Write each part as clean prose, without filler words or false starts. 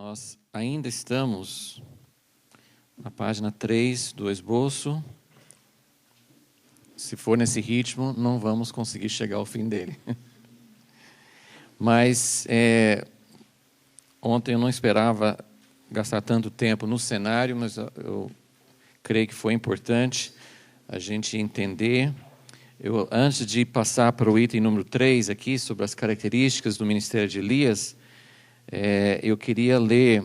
Nós ainda estamos na página 3 do esboço. Se for nesse ritmo, não vamos conseguir chegar ao fim dele. Mas ontem eu não esperava gastar tanto tempo no cenário, mas eu creio que foi importante a gente entender. Antes de passar para o item número 3 aqui, sobre as características do ministério de Elias, eu queria ler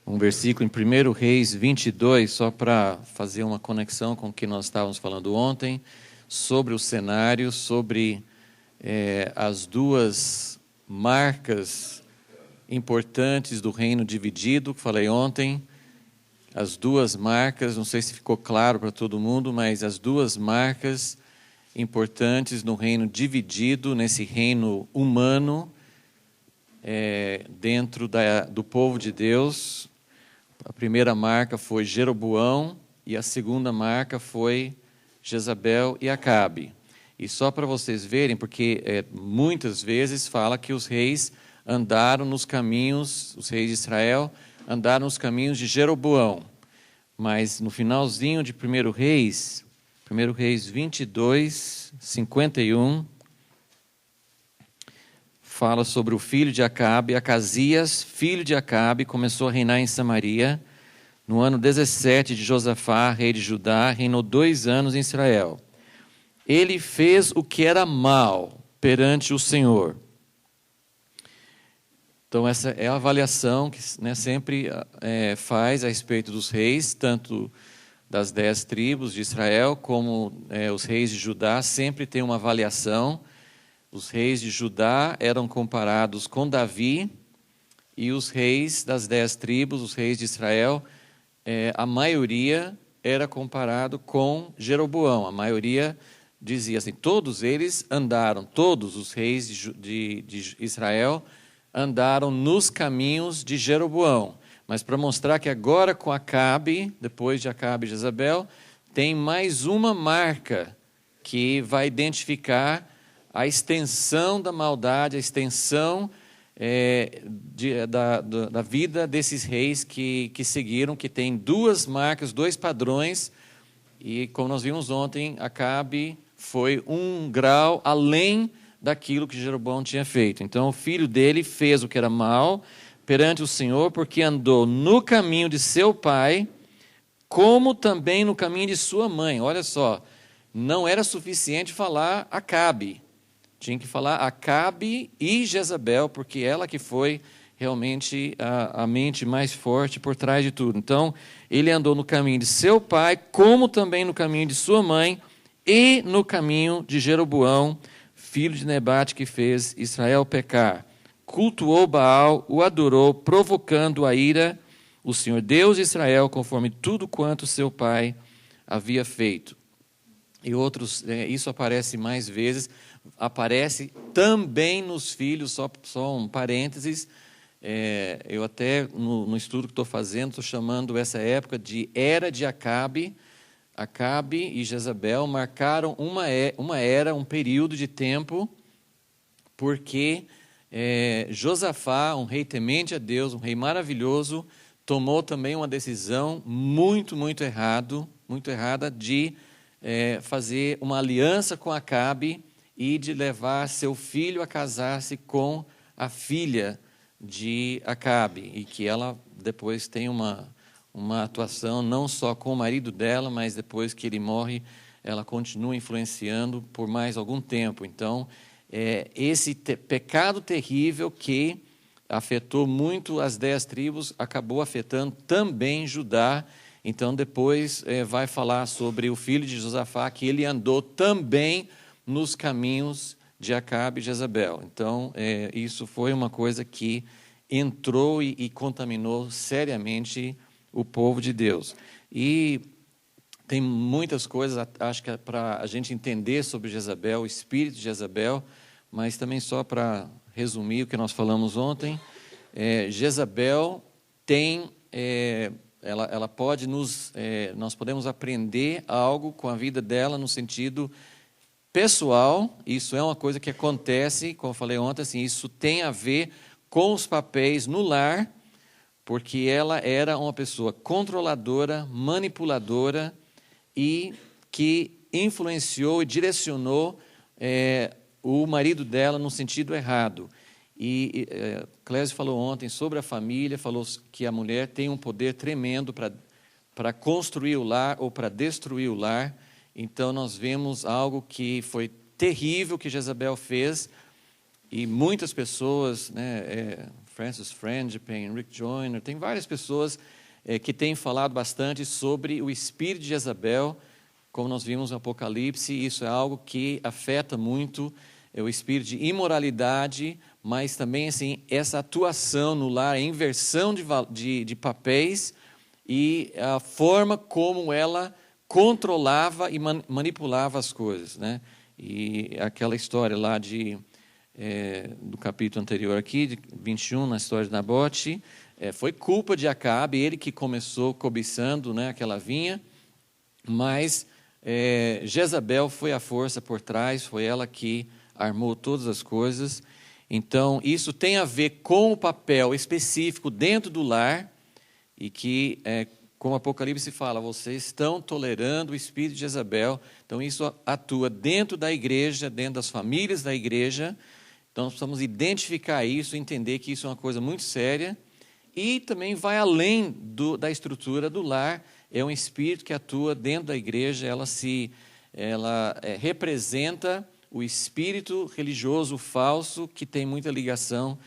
um versículo em 1 Reis 22, só para fazer uma conexão com o que nós estávamos falando ontem, sobre o cenário, sobre as duas marcas importantes do reino dividido, que falei ontem. As duas marcas, não sei se ficou claro para todo mundo, mas as duas marcas importantes no reino dividido, nesse reino humano, dentro do povo de Deus. A primeira marca foi Jeroboão e a segunda marca foi Jezabel e Acabe. E só para vocês verem, porque muitas vezes fala que os reis andaram nos caminhos, os reis de Israel andaram nos caminhos de Jeroboão. Mas no finalzinho de 1 Reis 22, 51, fala sobre o filho de Acabe. Acasias, filho de Acabe, começou a reinar em Samaria. No ano 17 de Josafá, rei de Judá, reinou 2 anos em Israel. Ele fez o que era mal perante o Senhor. Então, essa é a avaliação que sempre faz a respeito dos reis, tanto das 10 tribos de Israel, como os reis de Judá, sempre tem uma avaliação. Os reis de Judá eram comparados com Davi, e os reis das 10 tribos, os reis de Israel, a maioria era comparado com Jeroboão. A maioria dizia assim, todos eles andaram, todos os reis de Israel andaram nos caminhos de Jeroboão. Mas para mostrar que agora com Acabe, depois de Acabe e Jezabel, tem mais uma marca que vai identificar a extensão da maldade, a extensão da vida desses reis que seguiram, que tem 2 marcas, 2 padrões, e como nós vimos ontem, Acabe foi 1 grau além daquilo que Jeroboão tinha feito. Então o filho dele fez o que era mal perante o Senhor, porque andou no caminho de seu pai, como também no caminho de sua mãe. Olha só, não era suficiente falar Acabe, tinha que falar Acabe e Jezabel, porque ela que foi realmente a mente mais forte por trás de tudo. Então, ele andou no caminho de seu pai, como também no caminho de sua mãe, e no caminho de Jeroboão, filho de Nebate, que fez Israel pecar. Cultuou Baal, o adorou, provocando a ira, o Senhor Deus de Israel, conforme tudo quanto seu pai havia feito. E outros, isso aparece mais vezes, aparece também nos filhos, só um parênteses, eu até, no estudo que estou fazendo, estou chamando essa época de Era de Acabe. Acabe e Jezabel marcaram uma era, um período de tempo, porque Josafá, um rei temente a Deus, um rei maravilhoso, tomou também uma decisão muito errada de fazer uma aliança com Acabe e de levar seu filho a casar-se com a filha de Acabe, e que ela depois tem uma atuação não só com o marido dela, mas depois que ele morre, ela continua influenciando por mais algum tempo. Então, esse pecado terrível que afetou muito as 10 tribos, acabou afetando também Judá. Então, depois vai falar sobre o filho de Josafá, que ele andou também nos caminhos de Acabe e Jezabel. Então, isso foi uma coisa que entrou e contaminou seriamente o povo de Deus. E tem muitas coisas, acho que para a gente entender sobre Jezabel, o espírito de Jezabel, mas também só para resumir o que nós falamos ontem, Jezabel tem, ela pode nós podemos aprender algo com a vida dela no sentido pessoal. Isso é uma coisa que acontece, como eu falei ontem, assim, isso tem a ver com os papéis no lar, porque ela era uma pessoa controladora, manipuladora e que influenciou e direcionou o marido dela no sentido errado. E Clésio falou ontem sobre a família, falou que a mulher tem um poder tremendo para construir o lar ou para destruir o lar. Então, nós vemos algo que foi terrível que Jezabel fez, e muitas pessoas, né, Francis Frangipane, Rick Joyner, tem várias pessoas que têm falado bastante sobre o espírito de Jezabel, como nós vimos no Apocalipse. Isso é algo que afeta muito o espírito de imoralidade, mas também assim, essa atuação no lar, a inversão de papéis e a forma como ela controlava e manipulava as coisas, né? E aquela história lá do capítulo anterior aqui, de 21, na história de Nabote, foi culpa de Acabe, ele que começou cobiçando, né, aquela vinha, mas Jezabel foi a força por trás, foi ela que armou todas as coisas. Então, isso tem a ver com o papel específico dentro do lar, e que, como o Apocalipse fala, vocês estão tolerando o espírito de Jezabel. Então, isso atua dentro da igreja, dentro das famílias da igreja. Então, nós precisamos identificar isso, entender que isso é uma coisa muito séria, e também vai além da estrutura do lar. É um espírito que atua dentro da igreja, ela representa o espírito religioso falso, que tem muita ligação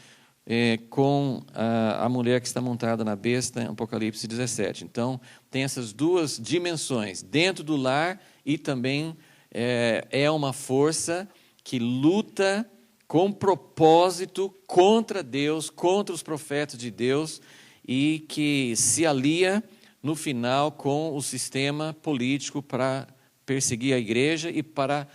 com a mulher que está montada na besta, em Apocalipse 17. Então, tem essas duas dimensões, dentro do lar, e também é uma força que luta com propósito contra Deus, contra os profetas de Deus, e que se alia, no final, com o sistema político para perseguir a igreja e para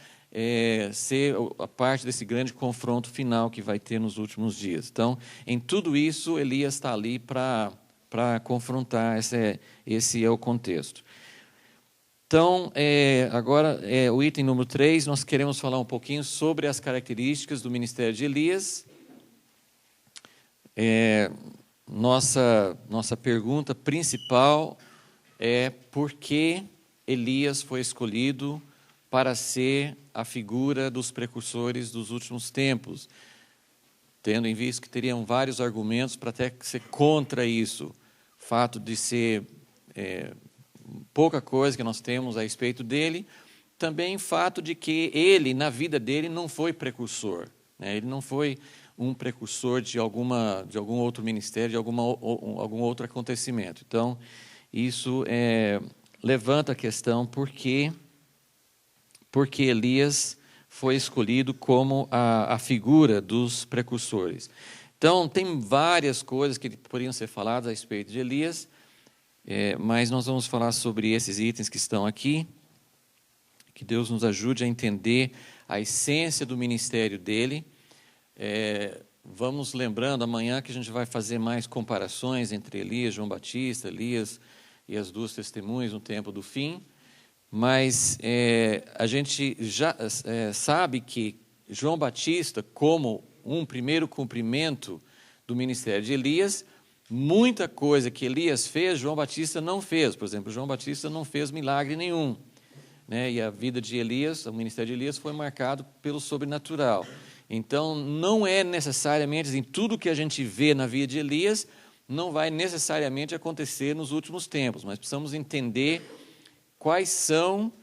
ser a parte desse grande confronto final que vai ter nos últimos dias. Então, em tudo isso, Elias está ali para confrontar, esse é o contexto. Então, agora, o item número 3, nós queremos falar um pouquinho sobre as características do ministério de Elias. Nossa pergunta principal é por que Elias foi escolhido para ser a figura dos precursores dos últimos tempos, tendo em vista que teriam vários argumentos para até ser contra isso. O fato de ser pouca coisa que nós temos a respeito dele, também o fato de que ele, na vida dele, não foi precursor, né? Ele não foi um precursor de algum outro ministério, de algum outro acontecimento. Então, isso levanta a questão porque Elias foi escolhido como a figura dos precursores. Então, tem várias coisas que poderiam ser faladas a respeito de Elias, mas nós vamos falar sobre esses itens que estão aqui. Que Deus nos ajude a entender a essência do ministério dele. Vamos lembrando amanhã que a gente vai fazer mais comparações entre Elias, João Batista, Elias e as duas testemunhas no tempo do fim. Mas a gente já sabe que João Batista, como um primeiro cumprimento do ministério de Elias, muita coisa que Elias fez, João Batista não fez. Por exemplo, João Batista não fez milagre nenhum, né? E a vida de Elias, o ministério de Elias, foi marcado pelo sobrenatural. Então, não é necessariamente, em tudo que a gente vê na vida de Elias, não vai necessariamente acontecer nos últimos tempos, mas precisamos entender quais são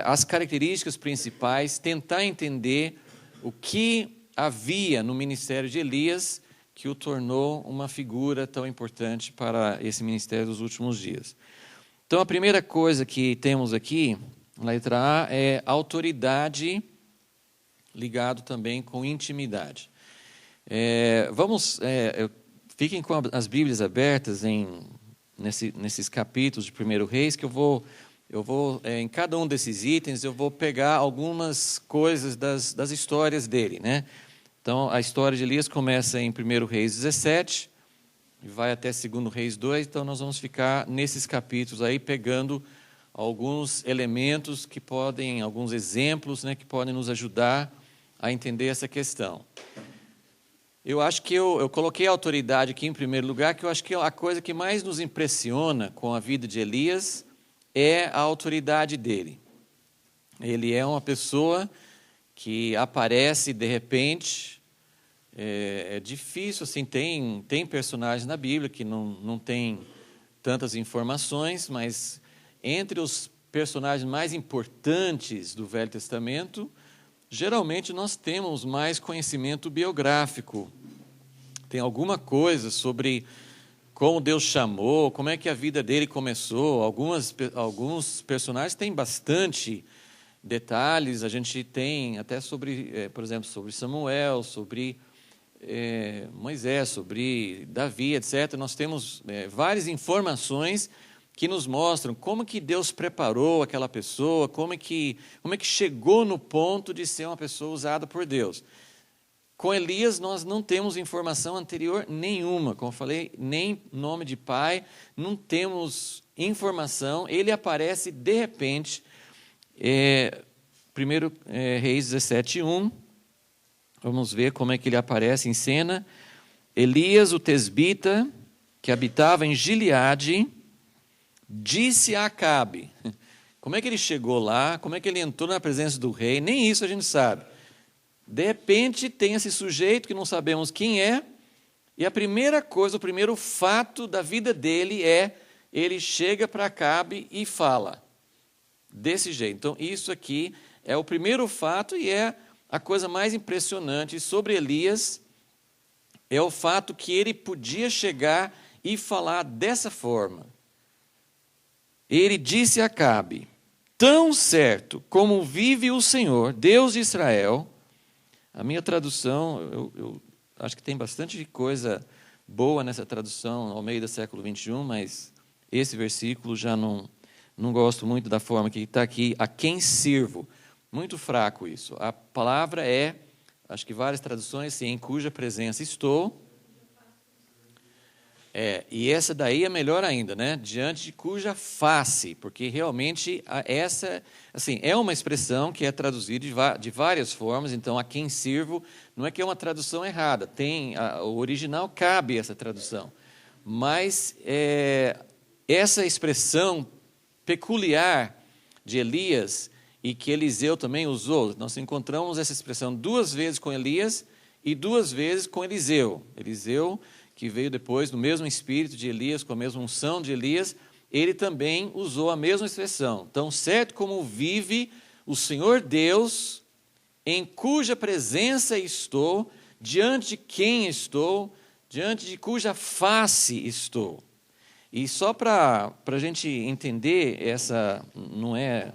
as características principais, tentar entender o que havia no ministério de Elias que o tornou uma figura tão importante para esse ministério dos últimos dias. Então, a primeira coisa que temos aqui, na letra A, é autoridade, ligado também com intimidade. Fiquem com as Bíblias abertas nesses capítulos de 1 Reis, que eu vou em cada um desses itens, eu vou pegar algumas coisas das histórias dele, né? Então, a história de Elias começa em 1 Reis 17, e vai até 2 Reis 2, então nós vamos ficar nesses capítulos aí, pegando alguns elementos alguns exemplos, né, que podem nos ajudar a entender essa questão. Eu acho que eu coloquei a autoridade aqui em primeiro lugar, que eu acho que a coisa que mais nos impressiona com a vida de Elias é a autoridade dele. Ele é uma pessoa que aparece de repente. É difícil, assim, tem personagens na Bíblia que não tem tantas informações, mas entre os personagens mais importantes do Velho Testamento, geralmente nós temos mais conhecimento biográfico. Tem alguma coisa sobre como Deus chamou, como é que a vida dele começou. Alguns personagens têm bastante detalhes. A gente tem até sobre, por exemplo, sobre Samuel, sobre Moisés, sobre Davi, etc. Nós temos várias informações que nos mostram como que Deus preparou aquela pessoa, como é que chegou no ponto de ser uma pessoa usada por Deus. Com Elias, nós não temos informação anterior nenhuma, como eu falei, nem nome de pai, não temos informação. Ele aparece de repente, 1 Reis 17:1. Vamos ver como é que ele aparece em cena. Elias, o tesbita, que habitava em Gileade, disse a Acabe. Como é que ele chegou lá? Como é que ele entrou na presença do rei? Nem isso a gente sabe. De repente, tem esse sujeito que não sabemos quem é, e a primeira coisa, o primeiro fato da vida dele ele chega para Acabe e fala. Desse jeito. Então, isso aqui é o primeiro fato e é a coisa mais impressionante sobre Elias, é o fato que ele podia chegar e falar dessa forma. Ele disse a Acabe: tão certo como vive o Senhor, Deus de Israel. A minha tradução, eu acho que tem bastante coisa boa nessa tradução ao meio do século 21, mas esse versículo já não gosto muito da forma que está aqui. A quem sirvo? Muito fraco isso. A palavra acho que várias traduções, sim, em cuja presença estou. E essa daí é melhor ainda, né? Diante de cuja face, porque realmente essa, assim, é uma expressão que é traduzida de várias formas. Então, a quem sirvo não é que é uma tradução errada. O original cabe essa tradução, mas essa expressão peculiar de Elias e que Eliseu também usou, nós encontramos essa expressão 2 vezes com Elias e 2 vezes com Eliseu. Eliseu, que veio depois no mesmo espírito de Elias, com a mesma unção de Elias, ele também usou a mesma expressão. Tão certo como vive o Senhor Deus, em cuja presença estou, diante de quem estou, diante de cuja face estou. E só para a gente entender, essa não é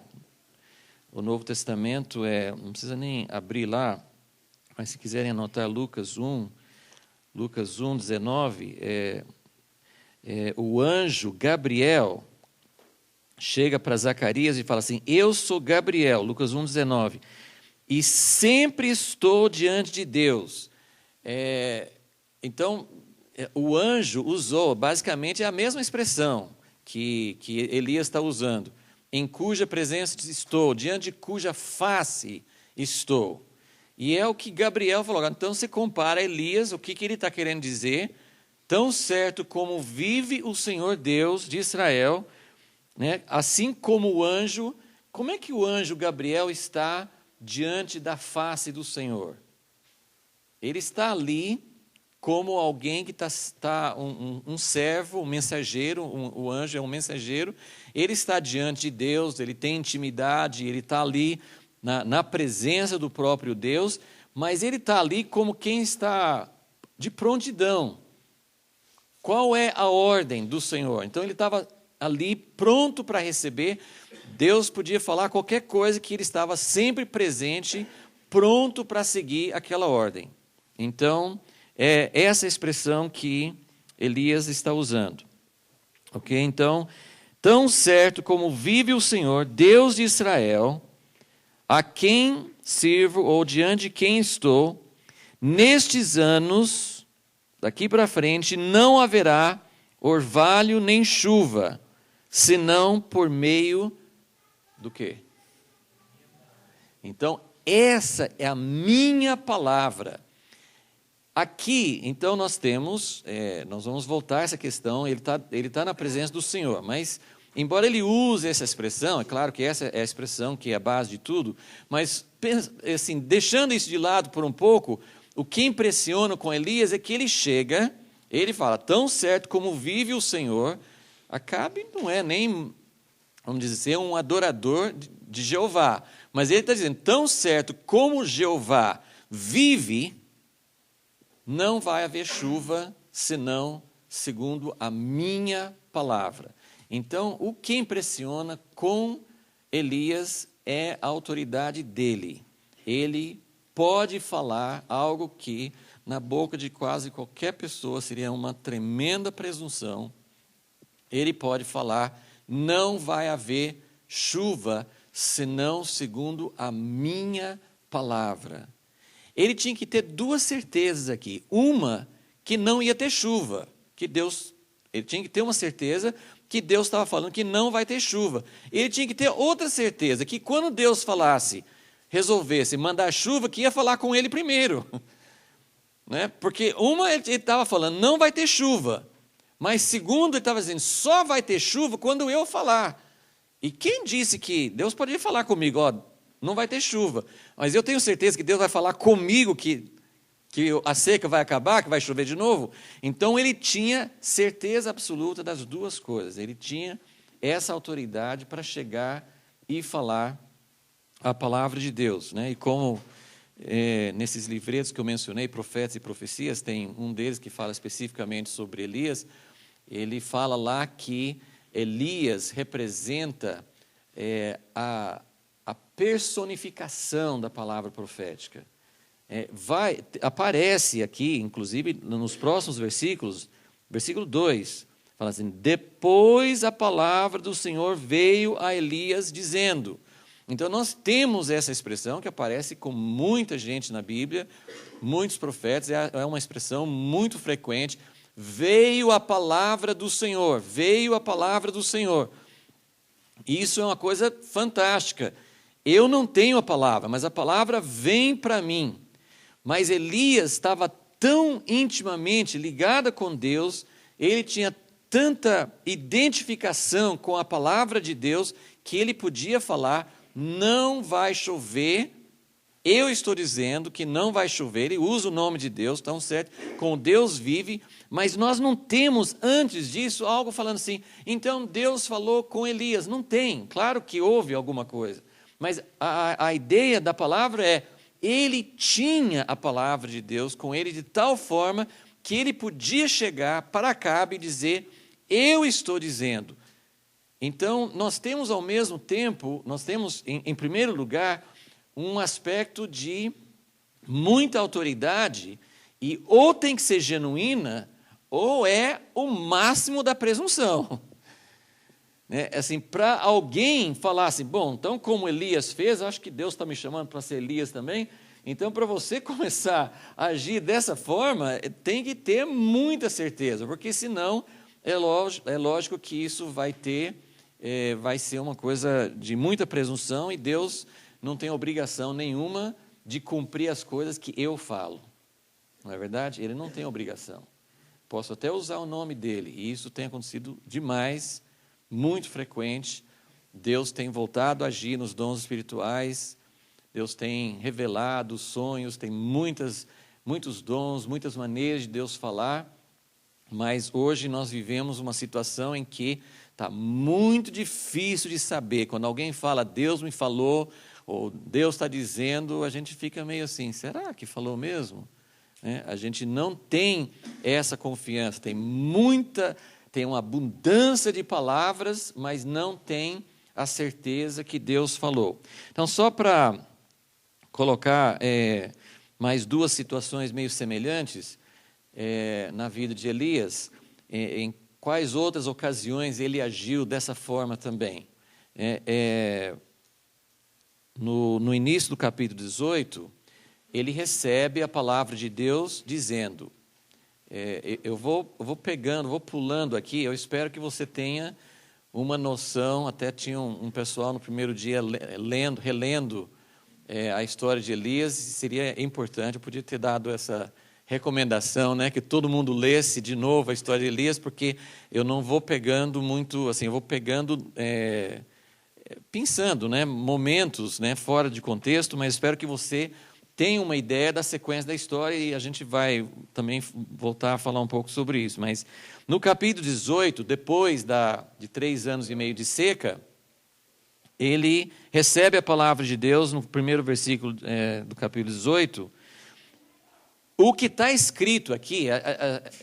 o Novo Testamento, não precisa nem abrir lá, mas se quiserem anotar Lucas 1:19, o anjo Gabriel chega para Zacarias e fala assim: eu sou Gabriel, Lucas 1:19, e sempre estou diante de Deus. Então, o anjo usou, basicamente, a mesma expressão que Elias está usando. Em cuja presença estou, diante de cuja face estou. E é o que Gabriel falou. Então, você compara Elias, o que ele está querendo dizer? Tão certo como vive o Senhor Deus de Israel, né? Assim como o anjo, como é que o anjo Gabriel está diante da face do Senhor? Ele está ali como alguém que está um servo, um mensageiro, o anjo é um mensageiro, ele está diante de Deus, ele tem intimidade, ele está ali na presença do próprio Deus, mas ele está ali como quem está de prontidão. Qual é a ordem do Senhor? Então ele estava ali pronto para receber. Deus podia falar qualquer coisa que ele estava sempre presente, pronto para seguir aquela ordem. Então, é essa expressão que Elias está usando. Ok? Então, tão certo como vive o Senhor, Deus de Israel, a quem sirvo ou diante de quem estou, nestes anos, daqui para frente, não haverá orvalho nem chuva, senão por meio do quê? Então, essa é a minha palavra. Aqui, então, nós temos, nós vamos voltar a essa questão, ele tá na presença do Senhor, mas, embora ele use essa expressão, é claro que essa é a expressão que é a base de tudo, mas, assim, deixando isso de lado por um pouco, o que impressiona com Elias é que ele chega, ele fala, tão certo como vive o Senhor, Acabe não é nem, vamos dizer, um adorador de Jeová, mas ele está dizendo, tão certo como Jeová vive, não vai haver chuva, senão segundo a minha palavra. Então, o que impressiona com Elias é a autoridade dele. Ele pode falar algo que, na boca de quase qualquer pessoa, seria uma tremenda presunção. Ele pode falar, não vai haver chuva, senão segundo a minha palavra. Ele tinha que ter duas certezas aqui. Uma, que não ia ter chuva, ele tinha que ter uma certeza que Deus estava falando que não vai ter chuva. Ele tinha que ter outra certeza, que quando Deus resolvesse mandar chuva, que ia falar com ele primeiro. Né? Porque uma, ele estava falando, não vai ter chuva. Mas segundo, ele estava dizendo, só vai ter chuva quando eu falar. E quem disse que Deus poderia falar comigo, não vai ter chuva, mas eu tenho certeza que Deus vai falar comigo que a seca vai acabar, que vai chover de novo. Então ele tinha certeza absoluta das duas coisas. Ele tinha essa autoridade para chegar e falar a palavra de Deus. Né? E como nesses livretos que eu mencionei, Profetas e Profecias, tem um deles que fala especificamente sobre Elias, ele fala lá que Elias representa a personificação da palavra profética. Aparece aqui, inclusive, nos próximos versículos, versículo 2, fala assim, depois a palavra do Senhor veio a Elias dizendo. Então, nós temos essa expressão que aparece com muita gente na Bíblia, muitos profetas, é uma expressão muito frequente, veio a palavra do Senhor, veio a palavra do Senhor. Isso é uma coisa fantástica. Eu não tenho a palavra, mas a palavra vem para mim. Mas Elias estava tão intimamente ligado com Deus, ele tinha tanta identificação com a palavra de Deus, que ele podia falar, não vai chover, eu estou dizendo que não vai chover, ele usa o nome de Deus, tão certo, com Deus vive, mas nós não temos antes disso algo falando assim, então Deus falou com Elias, não tem, claro que houve alguma coisa, mas a ideia da palavra é, ele tinha a palavra de Deus com ele de tal forma que ele podia chegar para Acabe e dizer, eu estou dizendo. Então, nós temos ao mesmo tempo, nós temos em primeiro lugar, um aspecto de muita autoridade e ou tem que ser genuína ou é o máximo da presunção. Assim, para alguém falar assim, bom, então como Elias fez, acho que Deus está me chamando para ser Elias também, então para você começar a agir dessa forma, tem que ter muita certeza, porque senão é lógico que isso vai ser uma coisa de muita presunção e Deus não tem obrigação nenhuma de cumprir as coisas que eu falo. Não é verdade? Ele não tem obrigação. Posso até usar o nome dele, e isso tem acontecido demais, muito frequente. Deus tem voltado a agir nos dons espirituais, Deus tem revelado sonhos, tem muitos dons, muitas maneiras de Deus falar, mas hoje nós vivemos uma situação em que está muito difícil de saber. Quando alguém fala, Deus me falou, ou Deus está dizendo, a gente fica meio assim, será que falou mesmo? A gente não tem essa confiança, tem uma abundância de palavras, mas não tem a certeza que Deus falou. Então, só para colocar mais duas situações meio semelhantes na vida de Elias, em quais outras ocasiões ele agiu dessa forma também. No início do capítulo 18, ele recebe a palavra de Deus dizendo, eu vou pulando aqui, eu espero que você tenha uma noção, até tinha um pessoal no primeiro dia relendo a história de Elias, seria importante, eu podia ter dado recomendação, né, que todo mundo lesse de novo a história de Elias, porque eu não vou pegando muito, assim, eu vou pegando, pensando, né, momentos, né, fora de contexto, mas espero que você tenha uma ideia da sequência da história e a gente vai também voltar a falar um pouco sobre isso. Mas no capítulo 18, depois de 3 anos e meio de seca, ele recebe a palavra de Deus no primeiro versículo do capítulo 18. O que está escrito aqui,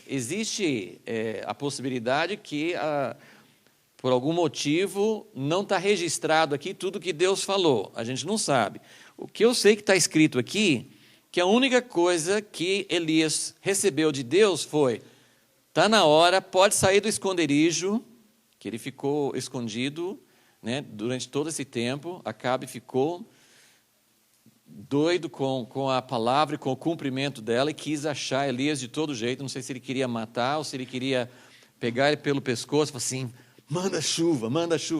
existe a possibilidade que, por algum motivo, não está registrado aqui tudo que Deus falou. A gente não sabe. O que eu sei que está escrito aqui, que a única coisa que Elias recebeu de Deus foi: está na hora, pode sair do esconderijo, que ele ficou escondido, né, durante todo esse tempo. Acabe ficou doido com a palavra e com o cumprimento dela e quis achar Elias de todo jeito. Não sei se ele queria matar ou se ele queria pegar ele pelo pescoço e falar assim: manda chuva,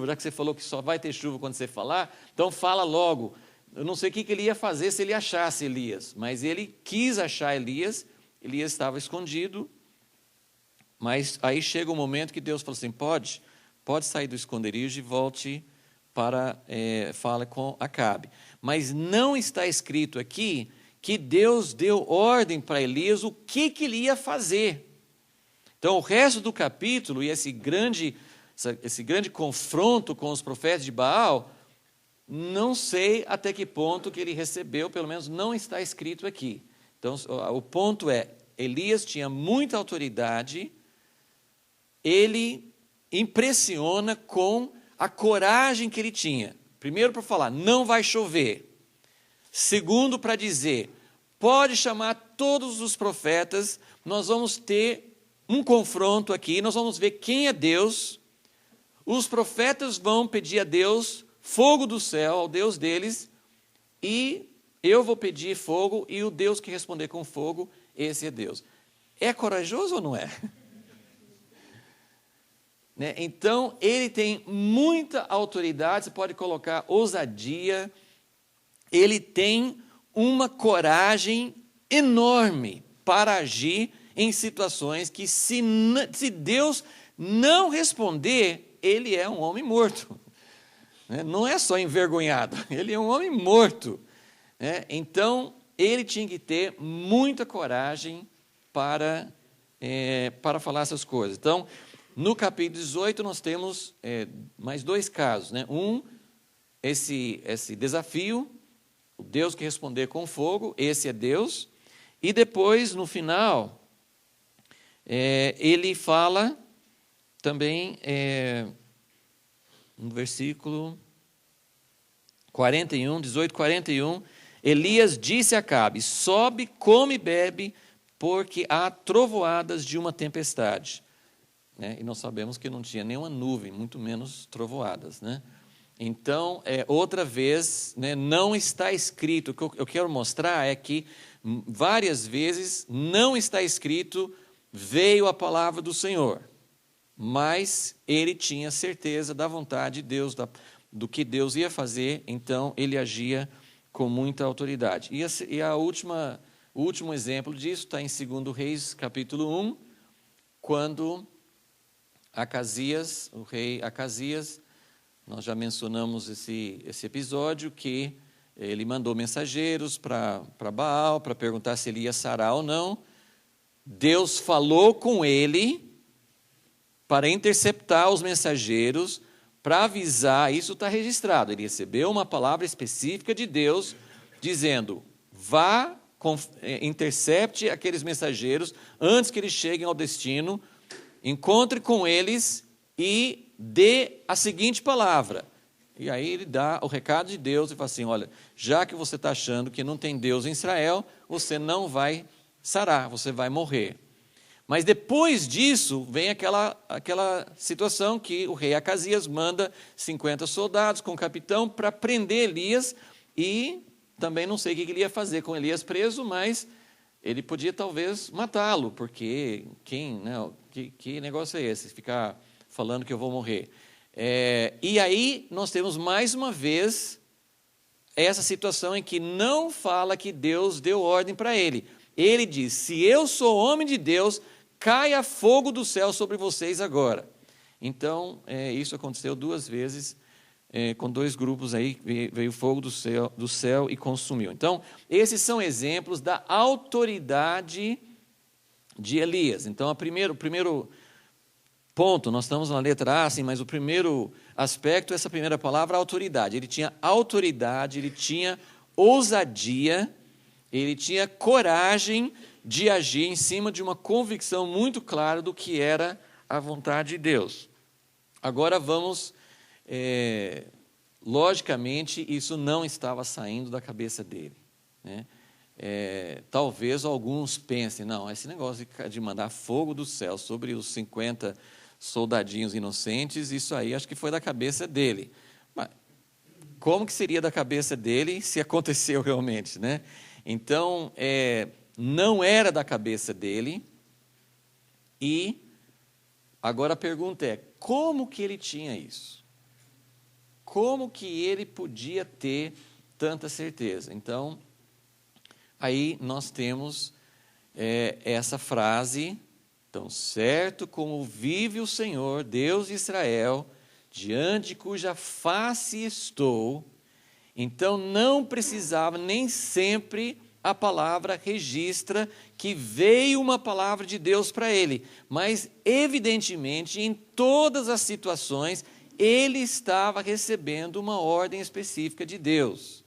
já que você falou que só vai ter chuva quando você falar, então fala logo. Eu não sei o que ele ia fazer se ele achasse Elias, mas ele quis achar Elias. Elias estava escondido, mas aí chega um momento que Deus falou assim: pode sair do esconderijo e volte fala com Acabe. Mas não está escrito aqui que Deus deu ordem para Elias o que ele ia fazer. Então, o resto do capítulo e esse grande confronto com os profetas de Baal, não sei até que ponto que ele recebeu, pelo menos não está escrito aqui. Então, o ponto é: Elias tinha muita autoridade, ele impressiona com a coragem que ele tinha. Primeiro, para falar: não vai chover. Segundo, para dizer: pode chamar todos os profetas, nós vamos ter um confronto aqui, nós vamos ver quem é Deus. Os profetas vão pedir a Deus fogo do céu, ao Deus deles, e eu vou pedir fogo, e o Deus que responder com fogo, esse é Deus. É corajoso ou não é? Né? Então, ele tem muita autoridade, você pode colocar ousadia, ele tem uma coragem enorme para agir em situações que, se Deus não responder, ele é um homem morto. Não é só envergonhado, ele é um homem morto. Então, ele tinha que ter muita coragem para falar essas coisas. Então, no capítulo 18, nós temos mais 2 casos. Esse desafio, o Deus que responder com fogo, esse é Deus. E depois, no final, ele fala também, no versículo 41, 18, 41, Elias disse a Acabe: sobe, come e bebe, porque há trovoadas de uma tempestade. E nós sabemos que não tinha nenhuma nuvem, muito menos trovoadas. Então, outra vez, não está escrito. O que eu quero mostrar é que várias vezes não está escrito: veio a palavra do Senhor. Mas ele tinha certeza da vontade de Deus, do que Deus ia fazer, então ele agia com muita autoridade. E o último exemplo disso está em 2 Reis, capítulo 1, quando o rei Acasias, nós já mencionamos esse episódio, que ele mandou mensageiros para Baal, para perguntar se ele ia sarar ou não. Deus falou com ele para interceptar os mensageiros, para avisar, isso está registrado, ele recebeu uma palavra específica de Deus, dizendo: vá, intercepte aqueles mensageiros, antes que eles cheguem ao destino, encontre com eles e dê a seguinte palavra. E aí ele dá o recado de Deus e fala assim: olha, já que você está achando que não tem Deus em Israel, você não vai sarar, você vai morrer. Mas depois disso, vem aquela situação que o rei Acasias manda 50 soldados com o capitão para prender Elias, e também não sei o que ele ia fazer com Elias preso, mas ele podia talvez matá-lo, porque que negócio é esse, ficar falando que eu vou morrer? E aí nós temos mais uma vez essa situação em que não fala que Deus deu ordem para ele, Ele diz: se eu sou homem de Deus, caia fogo do céu sobre vocês agora. Então, isso aconteceu 2 vezes, com 2 grupos aí, veio fogo do céu e consumiu. Então, esses são exemplos da autoridade de Elias. Então, o primeiro ponto, nós estamos na letra A, sim, mas o primeiro aspecto, essa primeira palavra, autoridade. Ele tinha autoridade, ele tinha ousadia, ele tinha coragem de agir em cima de uma convicção muito clara do que era a vontade de Deus. Agora vamos, logicamente, isso não estava saindo da cabeça dele, né? Talvez alguns pensem, não, esse negócio de mandar fogo do céu sobre os 50 soldadinhos inocentes, isso aí acho que foi da cabeça dele. Mas como que seria da cabeça dele se aconteceu realmente, né? Então, não era da cabeça dele, e agora a pergunta é, como que ele tinha isso? Como que ele podia ter tanta certeza? Então, aí nós temos essa frase: tão certo como vive o Senhor, Deus de Israel, diante de cuja face estou. Então, não precisava, nem sempre a palavra registra que veio uma palavra de Deus para ele, mas, evidentemente, em todas as situações, ele estava recebendo uma ordem específica de Deus.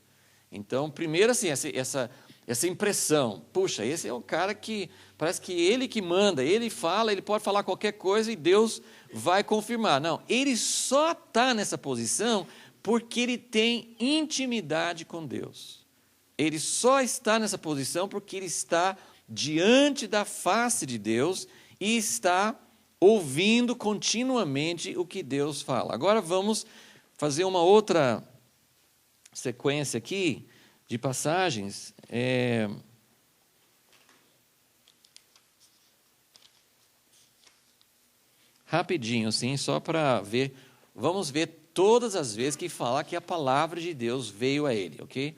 Então, primeiro, assim, essa impressão, puxa, esse é o cara que, parece que ele que manda, ele fala, ele pode falar qualquer coisa e Deus vai confirmar. Não, ele só está nessa posição porque ele tem intimidade com Deus. Ele só está nessa posição porque ele está diante da face de Deus e está ouvindo continuamente o que Deus fala. Agora vamos fazer uma outra sequência aqui de passagens. Rapidinho, assim, só para ver. Vamos ver todas as vezes que falar que a palavra de Deus veio a ele, ok?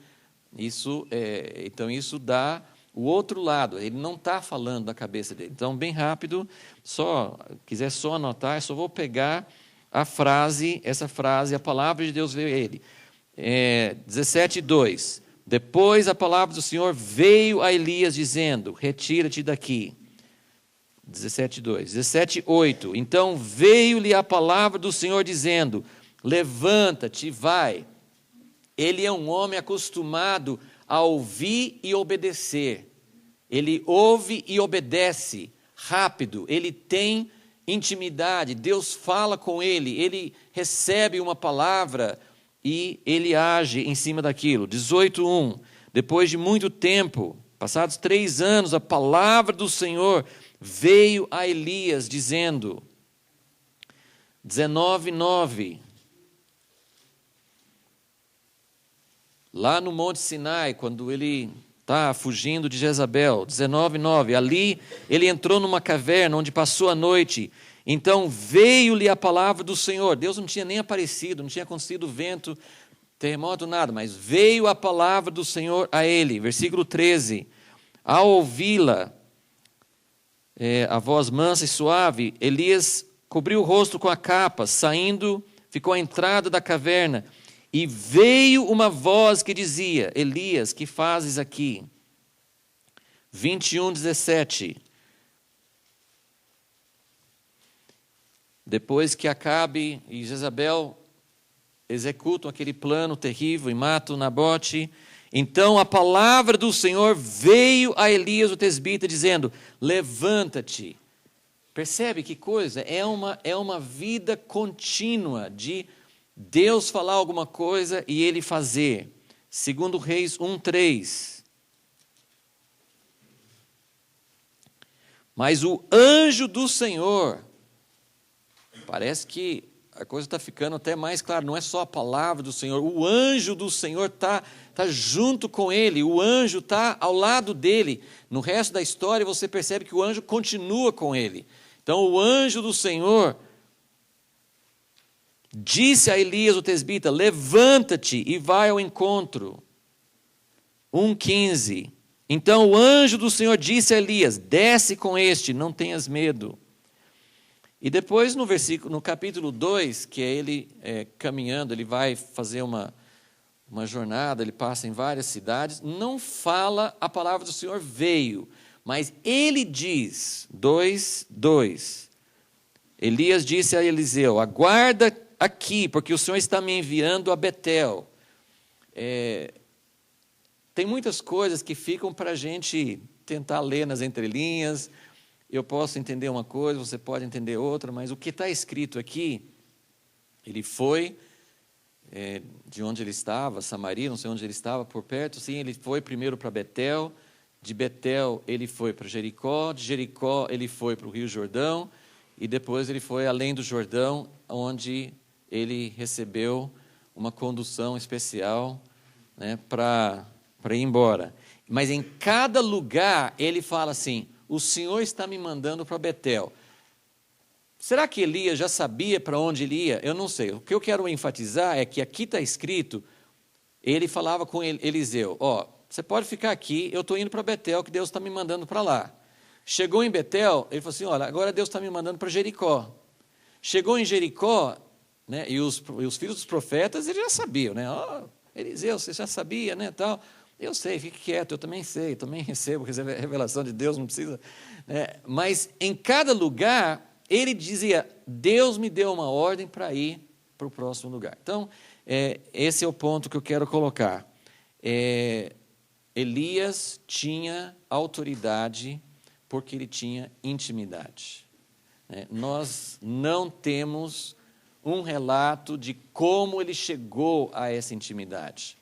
Então, isso dá o outro lado. Ele não está falando da cabeça dele. Então, bem rápido, quiser só anotar, só vou pegar essa frase, a palavra de Deus veio a ele. 17:2. Depois a palavra do Senhor veio a Elias dizendo: retira-te daqui. 17:2. 17:8. Então veio-lhe a palavra do Senhor dizendo: levanta-te, vai. Ele é um homem acostumado a ouvir e obedecer. Ele ouve e obedece rápido. Ele tem intimidade. Deus fala com ele. Ele recebe uma palavra e ele age em cima daquilo. 18:1. Depois de muito tempo, passados 3 anos, a palavra do Senhor veio a Elias dizendo. 19:9. Lá no Monte Sinai, quando ele está fugindo de Jezabel, 19:9, ali ele entrou numa caverna onde passou a noite. Então veio-lhe a palavra do Senhor. Deus não tinha nem aparecido, não tinha acontecido vento, terremoto, nada, mas veio a palavra do Senhor a ele. Versículo 13. Ao ouvi-la, a voz mansa e suave, Elias cobriu o rosto com a capa, saindo, ficou à entrada da caverna. E veio uma voz que dizia: Elias, que fazes aqui? 21:17. Depois que Acabe e Jezabel executam aquele plano terrível e matam Nabote, então a palavra do Senhor veio a Elias o tesbita dizendo: levanta-te. Percebe que coisa? É uma vida contínua de Deus falar alguma coisa e ele fazer. 2 Reis 1:3. Mas o anjo do Senhor, parece que a coisa está ficando até mais clara, não é só a palavra do Senhor, o anjo do Senhor está junto com ele, o anjo está ao lado dele. No resto da história você percebe que o anjo continua com ele. Então o anjo do Senhor disse a Elias o tesbita: levanta-te e vai ao encontro. 1:15. Então o anjo do Senhor disse a Elias: desce com este, não tenhas medo. E depois no capítulo 2, que é ele caminhando, ele vai fazer uma jornada, ele passa em várias cidades, não fala a palavra do Senhor veio, mas ele diz, 2:2, Elias disse a Eliseu: aguarda aqui, porque o Senhor está me enviando a Betel. Tem muitas coisas que ficam para a gente tentar ler nas entrelinhas. Eu posso entender uma coisa, você pode entender outra, mas o que está escrito aqui, ele foi de onde ele estava, Samaria, não sei onde ele estava, por perto, sim, ele foi primeiro para Betel, de Betel ele foi para Jericó, de Jericó ele foi para o Rio Jordão, e depois ele foi além do Jordão, onde ele recebeu uma condução especial, né, para ir embora. Mas em cada lugar ele fala assim: o Senhor está me mandando para Betel. Será que Elias já sabia para onde ele ia? Eu não sei. O que eu quero enfatizar é que aqui está escrito, ele falava com Eliseu: você pode ficar aqui, eu estou indo para Betel, que Deus está me mandando para lá. Chegou em Betel, ele falou assim: olha, agora Deus está me mandando para Jericó. Chegou em Jericó, né, e os filhos dos profetas, eles já sabiam, né? Eliseu, você já sabia, né, tal. Eu sei, fique quieto, eu também sei, também recebo revelação de Deus, não precisa. Mas em cada lugar, ele dizia: Deus me deu uma ordem para ir para o próximo lugar. Então, esse é o ponto que eu quero colocar. Elias tinha autoridade porque ele tinha intimidade. Nós não temos um relato de como ele chegou a essa intimidade,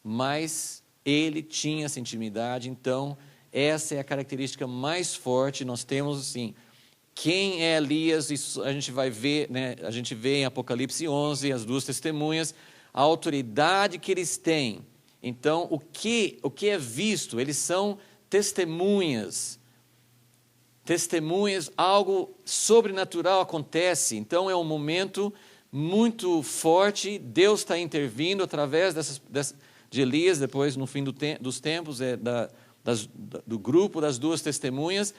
mas ele tinha essa intimidade. Então essa é a característica mais forte. Nós temos assim, quem é Elias? Isso a gente vai ver, né? A gente vê em Apocalipse 11, as duas testemunhas, a autoridade que eles têm. Então o que é visto? Eles são testemunhas, algo sobrenatural acontece. Então é um momento muito forte. Deus está intervindo através de Elias, depois no fim dos tempos, do grupo das duas testemunhas.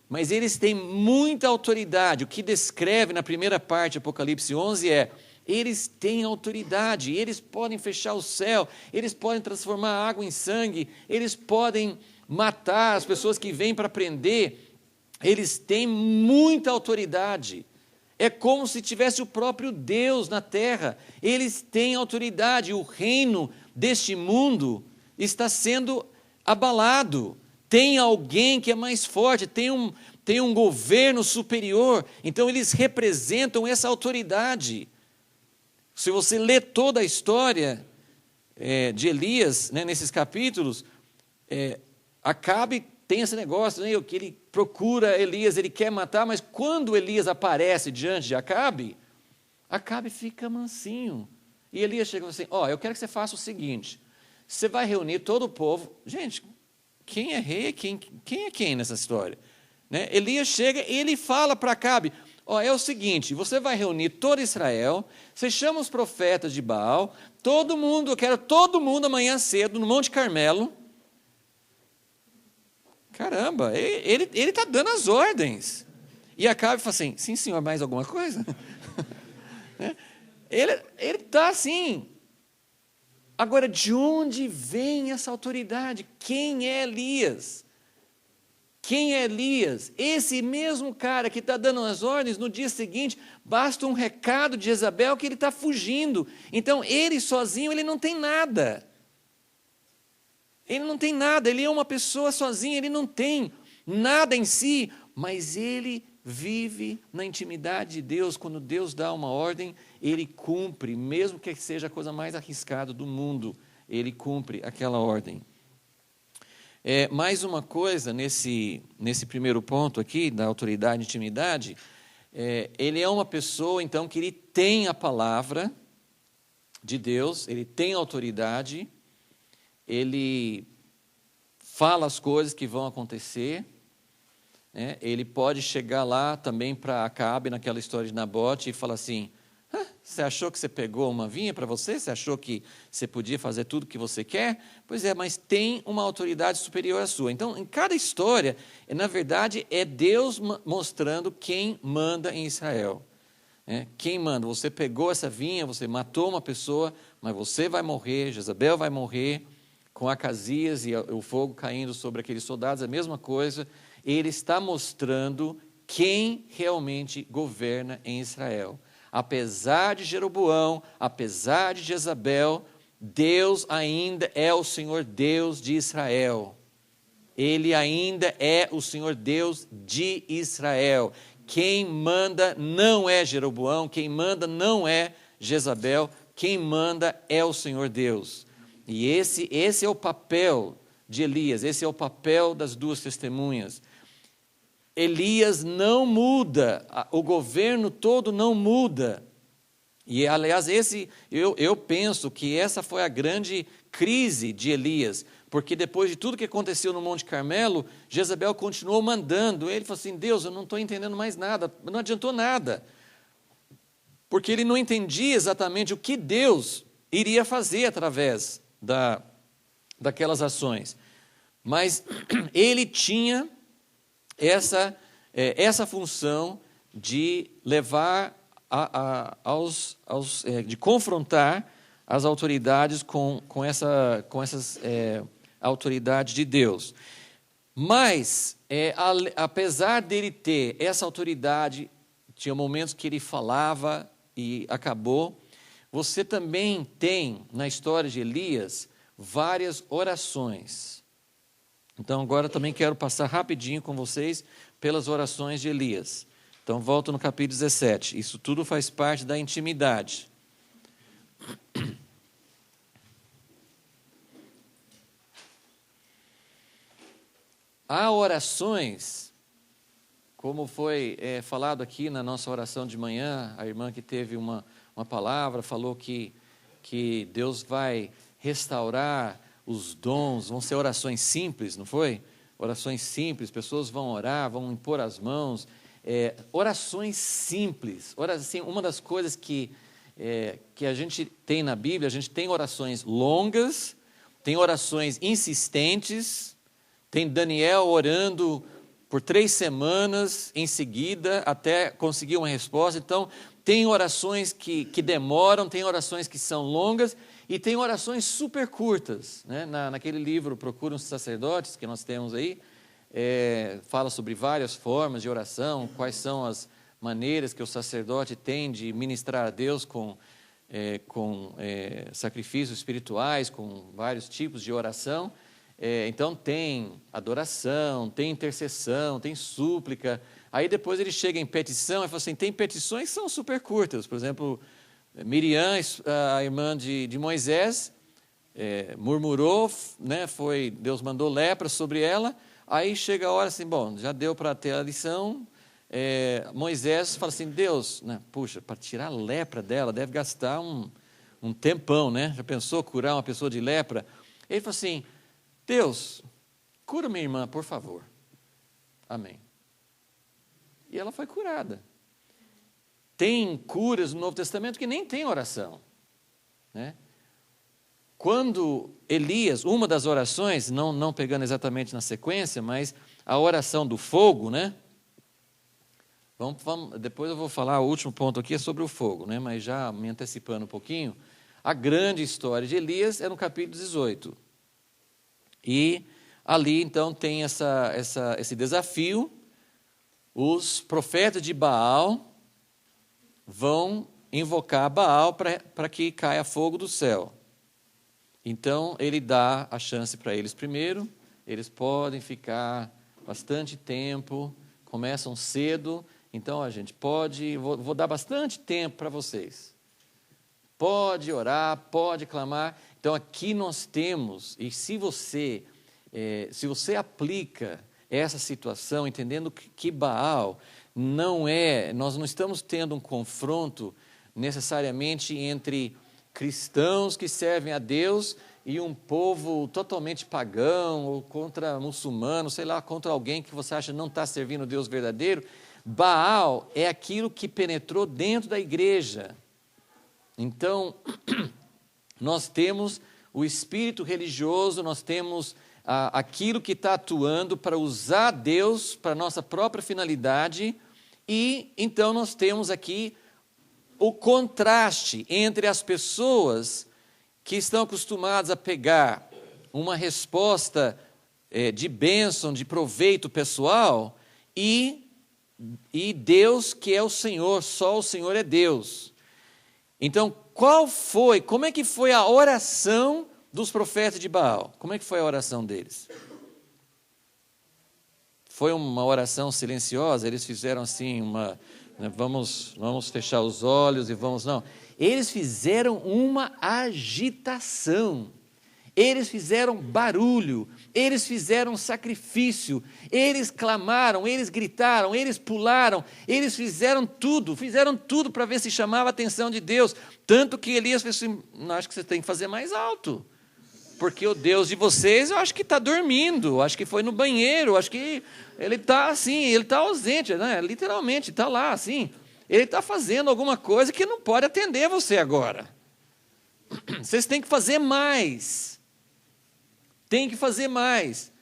Mas eles têm muita autoridade. O que descreve na primeira parte de Apocalipse 11 eles têm autoridade, eles podem fechar o céu, eles podem transformar a água em sangue, eles podem matar as pessoas que vêm para prender. Eles têm muita autoridade. É como se tivesse o próprio Deus na terra. Eles têm autoridade. O reino deste mundo está sendo abalado. Tem alguém que é mais forte, tem um governo superior. Então eles representam essa autoridade. Se você lê toda a história de Elias, né, nesses capítulos, Acabe tem esse negócio, né, que ele procura Elias, ele quer matar, mas quando Elias aparece diante de Acabe fica mansinho. E Elias chega assim: eu quero que você faça o seguinte, você vai reunir todo o povo. Gente, quem é rei, quem é quem nessa história? Né? Elias chega e ele fala para Acabe: é o seguinte, você vai reunir todo Israel, você chama os profetas de Baal, todo mundo, eu quero todo mundo amanhã cedo no Monte Carmelo. Caramba, ele está dando as ordens. E Acabe fala assim: sim, senhor, mais alguma coisa? Ele está assim. Agora, de onde vem essa autoridade? Quem é Elias? Quem é Elias? Esse mesmo cara que está dando as ordens, no dia seguinte, basta um recado de Jezabel que ele está fugindo. Então, ele sozinho, ele não tem nada. Ele não tem nada, ele é uma pessoa sozinha, ele não tem nada em si, mas ele vive na intimidade de Deus. Quando Deus dá uma ordem, ele cumpre, mesmo que seja a coisa mais arriscada do mundo, ele cumpre aquela ordem. Mais uma coisa nesse primeiro ponto aqui, da autoridade e intimidade, ele é uma pessoa, então, que ele tem a palavra de Deus, ele tem autoridade, ele fala as coisas que vão acontecer, né? Ele pode chegar lá também para Acabe, naquela história de Nabote, e falar assim: Você achou que você pegou uma vinha para você? Você achou que você podia fazer tudo o que você quer? Pois é, mas tem uma autoridade superior à sua. Então, em cada história, na verdade, é Deus mostrando quem manda em Israel. Quem manda? Você pegou essa vinha, você matou uma pessoa, mas você vai morrer, Jezabel vai morrer, com Acasias e o fogo caindo sobre aqueles soldados, a mesma coisa. Ele está mostrando quem realmente governa em Israel. Apesar de Jeroboão, apesar de Jezabel, Deus ainda é o Senhor Deus de Israel. Ele ainda é o Senhor Deus de Israel. Quem manda não é Jeroboão, quem manda não é Jezabel, quem manda é o Senhor Deus. E esse é o papel de Elias, esse é o papel das duas testemunhas. Elias não muda, o governo todo não muda. E, aliás, eu penso que essa foi a grande crise de Elias, porque depois de tudo que aconteceu no Monte Carmelo, Jezabel continuou mandando. Ele falou assim, Deus, eu não estou entendendo mais nada, não adiantou nada. Porque ele não entendia exatamente o que Deus iria fazer através daquelas ações. Mas ele tinha essa função de levar de confrontar as autoridades com essas autoridades de Deus. Mas, apesar dele ter essa autoridade, tinha momentos que ele falava e acabou. Você também tem, na história de Elias, várias orações. Então, agora também quero passar rapidinho com vocês pelas orações de Elias. Então, volto no capítulo 17. Isso tudo faz parte da intimidade. Há orações, como foi falado aqui na nossa oração de manhã, a irmã que teve uma palavra, falou que Deus vai restaurar os dons, vão ser orações simples, não foi? Orações simples, pessoas vão orar, vão impor as mãos, orações simples. Assim, uma das coisas que a gente tem na Bíblia, a gente tem orações longas, tem orações insistentes, tem Daniel orando por 3 semanas em seguida, até conseguir uma resposta. Então, tem orações que demoram, tem orações que são longas, e tem orações super curtas. Né? Naquele livro, Procura os Sacerdotes, que nós temos aí, fala sobre várias formas de oração, quais são as maneiras que o sacerdote tem de ministrar a Deus com sacrifícios espirituais, com vários tipos de oração. Então tem adoração, tem intercessão, tem súplica. Aí depois ele chega em petição e fala assim, tem petições que são super curtas. Por exemplo, Miriam, a irmã de Moisés, murmurou, né, Deus mandou lepra sobre ela. Aí chega a hora assim, bom, já deu para ter a lição. Moisés fala assim, Deus, né, puxa, para tirar a lepra dela deve gastar um tempão, né? Já pensou curar uma pessoa de lepra? Ele fala assim, Deus, cura minha irmã, por favor. Amém. E ela foi curada. Tem curas no Novo Testamento que nem tem oração. Né? Quando Elias, uma das orações, não pegando exatamente na sequência, mas a oração do fogo, né? Depois eu vou falar, o último ponto aqui é sobre o fogo, né? Mas já me antecipando um pouquinho, a grande história de Elias é no capítulo 18. E ali, então, tem esse desafio. Os profetas de Baal vão invocar Baal para que caia fogo do céu. Então, ele dá a chance para eles primeiro. Eles podem ficar bastante tempo, começam cedo. Então, a gente vou dar bastante tempo para vocês. Pode orar, pode clamar. Então, aqui nós temos, e se você aplica essa situação, entendendo que Baal nós não estamos tendo um confronto necessariamente entre cristãos que servem a Deus e um povo totalmente pagão, ou contra muçulmano, sei lá, contra alguém que você acha não está servindo o Deus verdadeiro. Baal é aquilo que penetrou dentro da igreja. Então, nós temos o espírito religioso, nós temos aquilo que está atuando para usar Deus para a nossa própria finalidade, e então nós temos aqui o contraste entre as pessoas que estão acostumadas a pegar uma resposta de bênção, de proveito pessoal, e Deus que é o Senhor, só o Senhor é Deus. Então, como é que foi a oração dos profetas de Baal? Como é que foi a oração deles? Foi uma oração silenciosa? Eles fizeram assim vamos fechar os olhos e vamos... Não, eles fizeram uma agitação, eles fizeram barulho, eles fizeram sacrifício, eles clamaram, eles gritaram, eles pularam, eles fizeram tudo para ver se chamava a atenção de Deus, tanto que Elias falou assim, não, acho que você tem que fazer mais alto, porque o Deus de vocês, eu acho que está dormindo, acho que foi no banheiro, acho que ele está assim, ele está ausente, né? Literalmente, está lá assim, ele está fazendo alguma coisa que não pode atender você agora, vocês têm que fazer mais. Tem que fazer mais.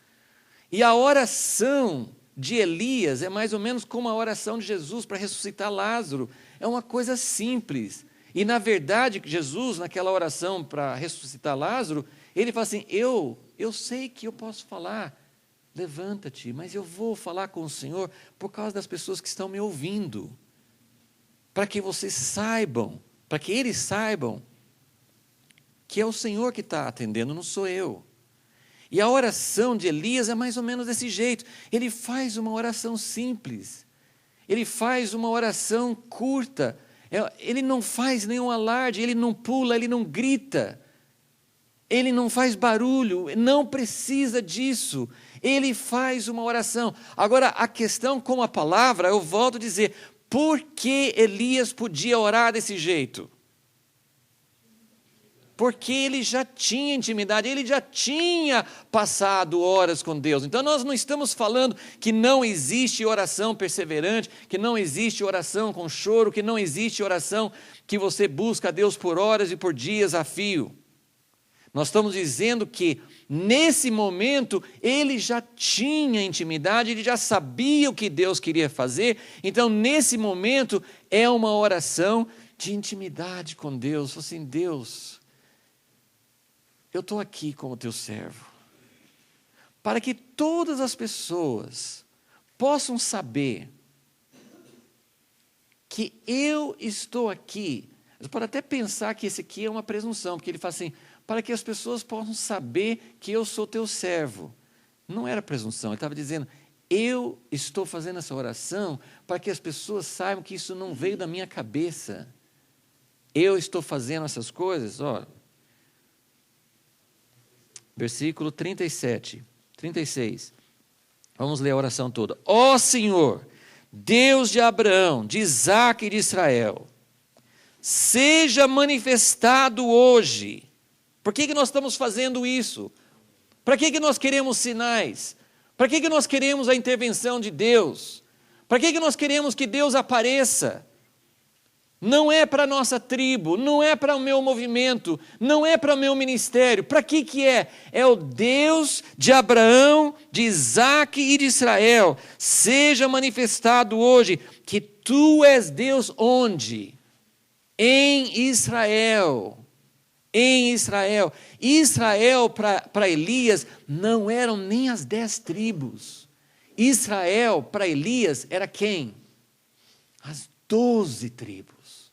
E a oração de Elias é mais ou menos como a oração de Jesus para ressuscitar Lázaro. É uma coisa simples. E, na verdade, Jesus, naquela oração para ressuscitar Lázaro, ele fala assim, eu sei que eu posso falar, levanta-te, mas eu vou falar com o Senhor por causa das pessoas que estão me ouvindo. Para que vocês saibam, para que eles saibam que é o Senhor que está atendendo, não sou eu. E a oração de Elias é mais ou menos desse jeito. Ele faz uma oração simples. Ele faz uma oração curta. Ele não faz nenhum alarde, ele não pula, ele não grita. Ele não faz barulho, não precisa disso. Ele faz uma oração. Agora, a questão com a palavra, eu volto a dizer, por que Elias podia orar desse jeito? Porque ele já tinha intimidade, ele já tinha passado horas com Deus. Então nós não estamos falando que não existe oração perseverante, que não existe oração com choro, que não existe oração que você busca a Deus por horas e por dias a fio. Nós estamos dizendo que nesse momento ele já tinha intimidade, ele já sabia o que Deus queria fazer. Então nesse momento é uma oração de intimidade com Deus. Assim, Deus, eu estou aqui como teu servo, para que todas as pessoas possam saber que eu estou aqui. Você pode até pensar que esse aqui é uma presunção, porque ele fala assim, para que as pessoas possam saber que eu sou teu servo. Não era presunção, ele estava dizendo, eu estou fazendo essa oração para que as pessoas saibam que isso não veio da minha cabeça. Eu estou fazendo essas coisas, ó. Versículo 37, 36. Vamos ler a oração toda. Ó Senhor, Deus de Abraão, de Isaque e de Israel, seja manifestado hoje. Por que nós estamos fazendo isso? Para que nós queremos sinais? Para que nós queremos a intervenção de Deus? Para que nós queremos que Deus apareça? Não é para a nossa tribo, não é para o meu movimento, não é para o meu ministério. Para que é? É o Deus de Abraão, de Isaque e de Israel. Seja manifestado hoje que tu és Deus onde? Em Israel. Em Israel. Israel para Elias não eram nem as 10 tribos. Israel para Elias era quem? As 12 tribos.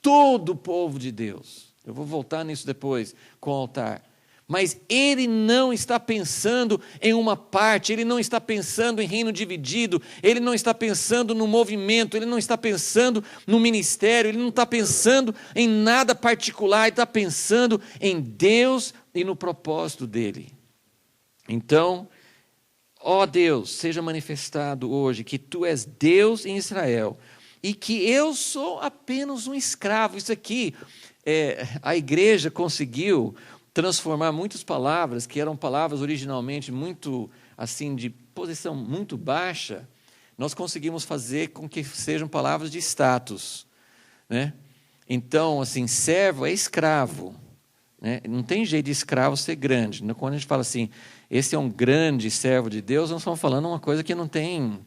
Todo o povo de Deus. Eu vou voltar nisso depois com o altar. Mas ele não está pensando em uma parte, ele não está pensando em reino dividido, ele não está pensando no movimento, ele não está pensando no ministério, ele não está pensando em nada particular, ele está pensando em Deus e no propósito dele. Então, ó Deus, seja manifestado hoje que tu és Deus em Israel, e que eu sou apenas um escravo. Isso aqui, a igreja conseguiu transformar muitas palavras, que eram palavras originalmente muito, assim, de posição muito baixa, nós conseguimos fazer com que sejam palavras de status, né? Então, assim, servo é escravo, né? Não tem jeito de escravo ser grande. Quando a gente fala assim, esse é um grande servo de Deus, nós estamos falando uma coisa que não tem,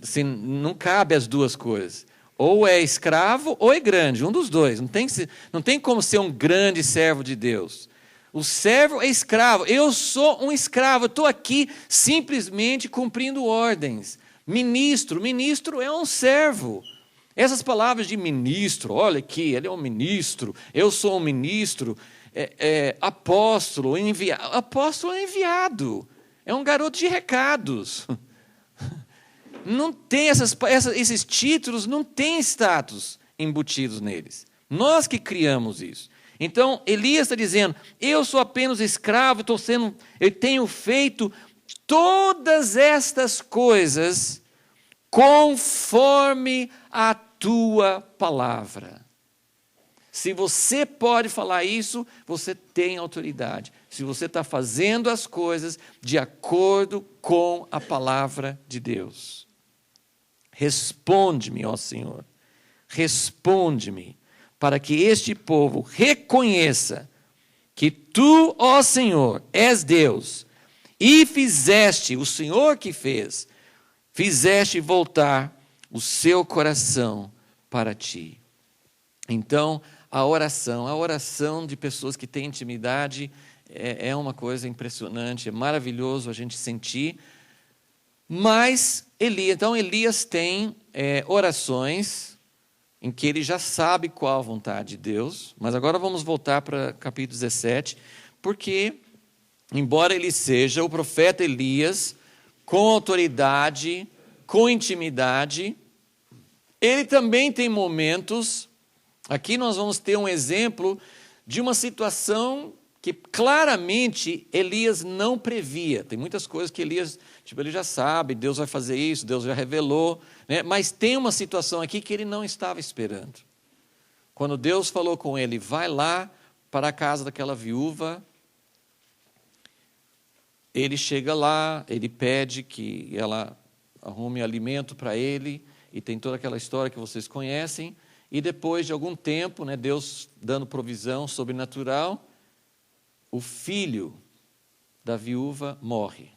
assim, não cabe as duas coisas. Ou é escravo ou é grande, um dos dois. Não tem como ser um grande servo de Deus. O servo é escravo. Eu sou um escravo, eu estou aqui simplesmente cumprindo ordens. Ministro é um servo. Essas palavras de ministro, olha aqui, ele é um ministro, eu sou um ministro, apóstolo, enviado. Apóstolo é enviado, é um garoto de recados. Não tem esses títulos, não tem status embutidos neles. Nós que criamos isso. Então, Elias está dizendo, eu sou apenas escravo, eu tenho feito todas estas coisas conforme a tua palavra. Se você pode falar isso, você tem autoridade. Se você está fazendo as coisas de acordo com a palavra de Deus. Responde-me, ó Senhor, responde-me, para que este povo reconheça que tu, ó Senhor, és Deus, e fizeste, o Senhor que fizeste voltar o seu coração para ti. Então, a oração de pessoas que têm intimidade é uma coisa impressionante, é maravilhoso a gente sentir. Mas Elias tem orações em que ele já sabe qual a vontade de Deus. Mas agora vamos voltar para capítulo 17, porque, embora ele seja o profeta Elias, com autoridade, com intimidade, ele também tem momentos. Aqui nós vamos ter um exemplo de uma situação que claramente Elias não previa. Tem muitas coisas que Elias, ele já sabe, Deus vai fazer isso, Deus já revelou, né? Mas tem uma situação aqui que ele não estava esperando. Quando Deus falou com ele, vai lá para a casa daquela viúva, ele chega lá, ele pede que ela arrume alimento para ele, e tem toda aquela história que vocês conhecem, e depois de algum tempo, né, Deus dando provisão sobrenatural, o filho da viúva morre.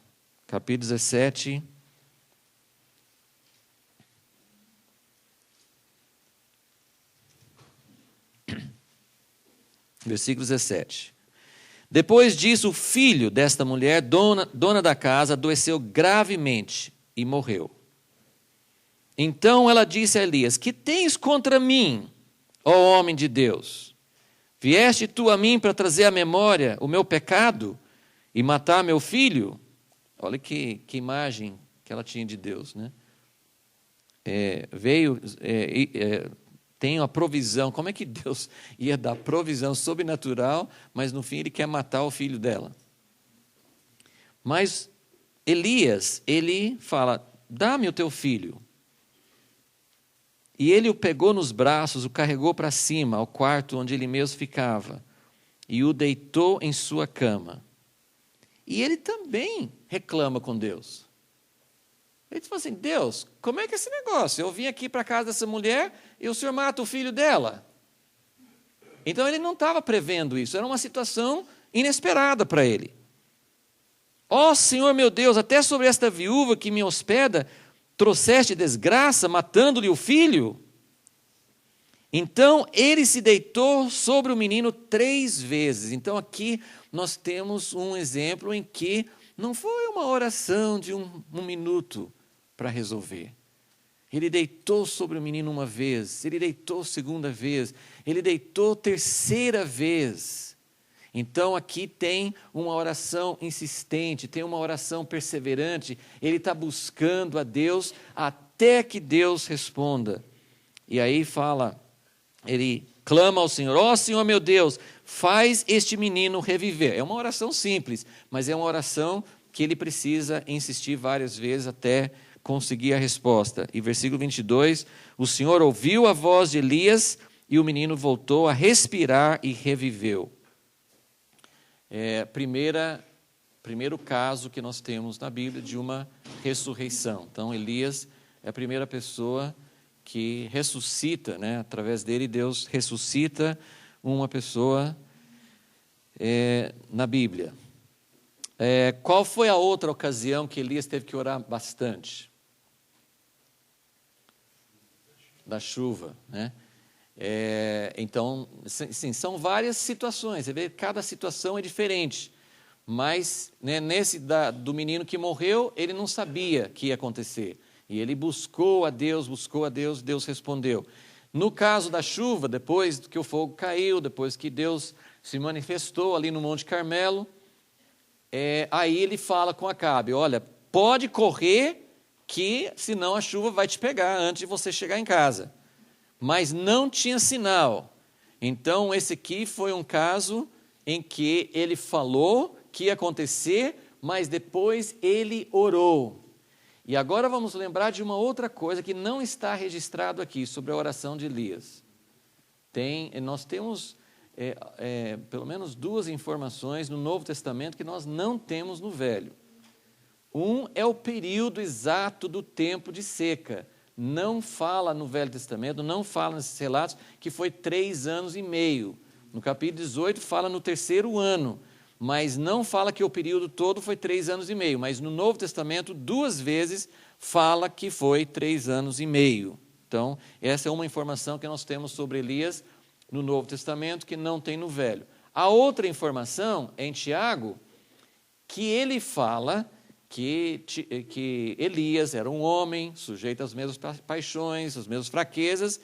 Capítulo 17. Versículo 17. Depois disso, o filho desta mulher, dona da casa, adoeceu gravemente e morreu. Então ela disse a Elias, que tens contra mim, ó homem de Deus? Vieste tu a mim para trazer à memória o meu pecado e matar meu filho? Olha que imagem que ela tinha de Deus, né? Tem a provisão. Como é que Deus ia dar provisão sobrenatural, mas no fim ele quer matar o filho dela? Mas Elias, ele fala, dá-me o teu filho. E ele o pegou nos braços, o carregou para cima, ao quarto onde ele mesmo ficava, e o deitou em sua cama. E ele também reclama com Deus. Ele fala assim, Deus, como é que é esse negócio? Eu vim aqui para a casa dessa mulher e o senhor mata o filho dela. Então ele não estava prevendo isso, era uma situação inesperada para ele. Ó Senhor meu Deus, até sobre esta viúva que me hospeda, trouxeste desgraça, matando-lhe o filho? Então ele se deitou sobre o menino 3 vezes. Então aqui nós temos um exemplo em que não foi uma oração de um minuto para resolver. Ele deitou sobre o menino uma vez, ele deitou segunda vez, ele deitou terceira vez. Então aqui tem uma oração insistente, tem uma oração perseverante, ele está buscando a Deus até que Deus responda. E aí fala, ele clama ao Senhor, ó Senhor meu Deus, faz este menino reviver. É uma oração simples, mas é uma oração que ele precisa insistir várias vezes até conseguir a resposta. E versículo 22, o Senhor ouviu a voz de Elias e o menino voltou a respirar e reviveu. Primeiro caso que nós temos na Bíblia de uma ressurreição. Então, Elias é a primeira pessoa que ressuscita, né? Através dele, Deus ressuscita uma pessoa na Bíblia. Qual foi a outra ocasião que Elias teve que orar bastante? Da chuva, né? Então, sim, são várias situações. Você vê, cada situação é diferente. Mas, né, do menino que morreu, ele não sabia que ia acontecer. E ele buscou a Deus, Deus respondeu. No caso da chuva, depois que o fogo caiu, depois que Deus se manifestou ali no Monte Carmelo, aí ele fala com Acabe: olha, pode correr, que senão a chuva vai te pegar antes de você chegar em casa. Mas não tinha sinal. Então, esse aqui foi um caso em que ele falou que ia acontecer, mas depois ele orou. E agora vamos lembrar de uma outra coisa que não está registrado aqui, sobre a oração de Elias. Nós temos pelo menos duas informações no Novo Testamento que nós não temos no Velho. Um é o período exato do tempo de seca. Não fala no Velho Testamento, não fala nesses relatos, que foi 3 anos e meio. No capítulo 18 fala no 3º ano, mas não fala que o período todo foi 3 anos e meio. Mas no Novo Testamento, 2 vezes, fala que foi 3 anos e meio. Então, essa é uma informação que nós temos sobre Elias no Novo Testamento, que não tem no Velho. A outra informação é em Tiago, que ele fala que Elias era um homem sujeito às mesmas paixões, às mesmas fraquezas,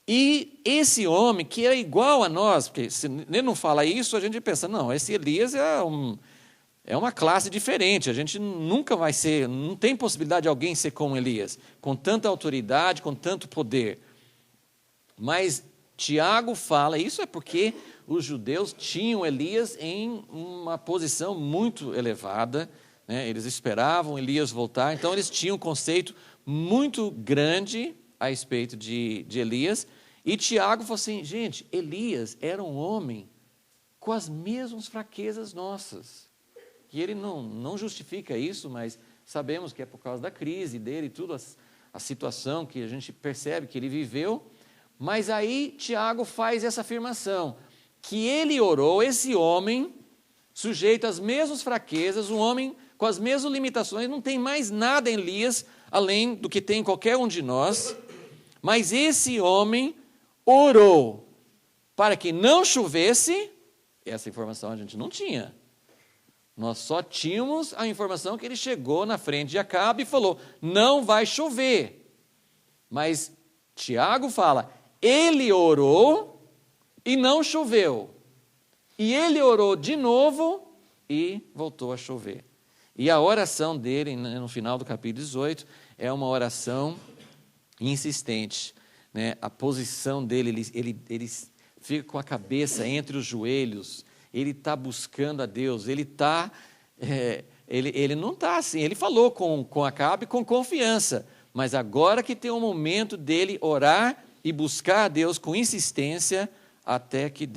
e esse homem que era igual a nós, porque se ele não fala isso, a gente pensa, não, esse Elias é uma classe diferente, a gente nunca vai ser, não tem possibilidade de alguém ser como Elias, com tanta autoridade, com tanto poder. Mas Tiago fala, isso é porque os judeus tinham Elias em uma posição muito elevada, né? Eles esperavam Elias voltar, então eles tinham um conceito muito grande a respeito de Elias, e Tiago falou assim, gente, Elias era um homem com as mesmas fraquezas nossas. E ele não justifica isso, mas sabemos que é por causa da crise dele e tudo, a situação que a gente percebe que ele viveu. Mas aí Tiago faz essa afirmação, que ele orou, esse homem, sujeito às mesmas fraquezas, um homem com as mesmas limitações, não tem mais nada em Elias, além do que tem em qualquer um de nós, mas esse homem orou para que não chovesse. Essa informação a gente não tinha. Nós só tínhamos a informação que ele chegou na frente de Acabe e falou, não vai chover. Mas Tiago fala, ele orou e não choveu. E ele orou de novo e voltou a chover. E a oração dele, no final do capítulo 18, é uma oração insistente, né? A posição dele, ele fica com a cabeça entre os joelhos, ele está buscando a Deus, ele não está assim, ele falou com Acabe com confiança, mas agora que tem um momento dele orar e buscar a Deus com insistência, até que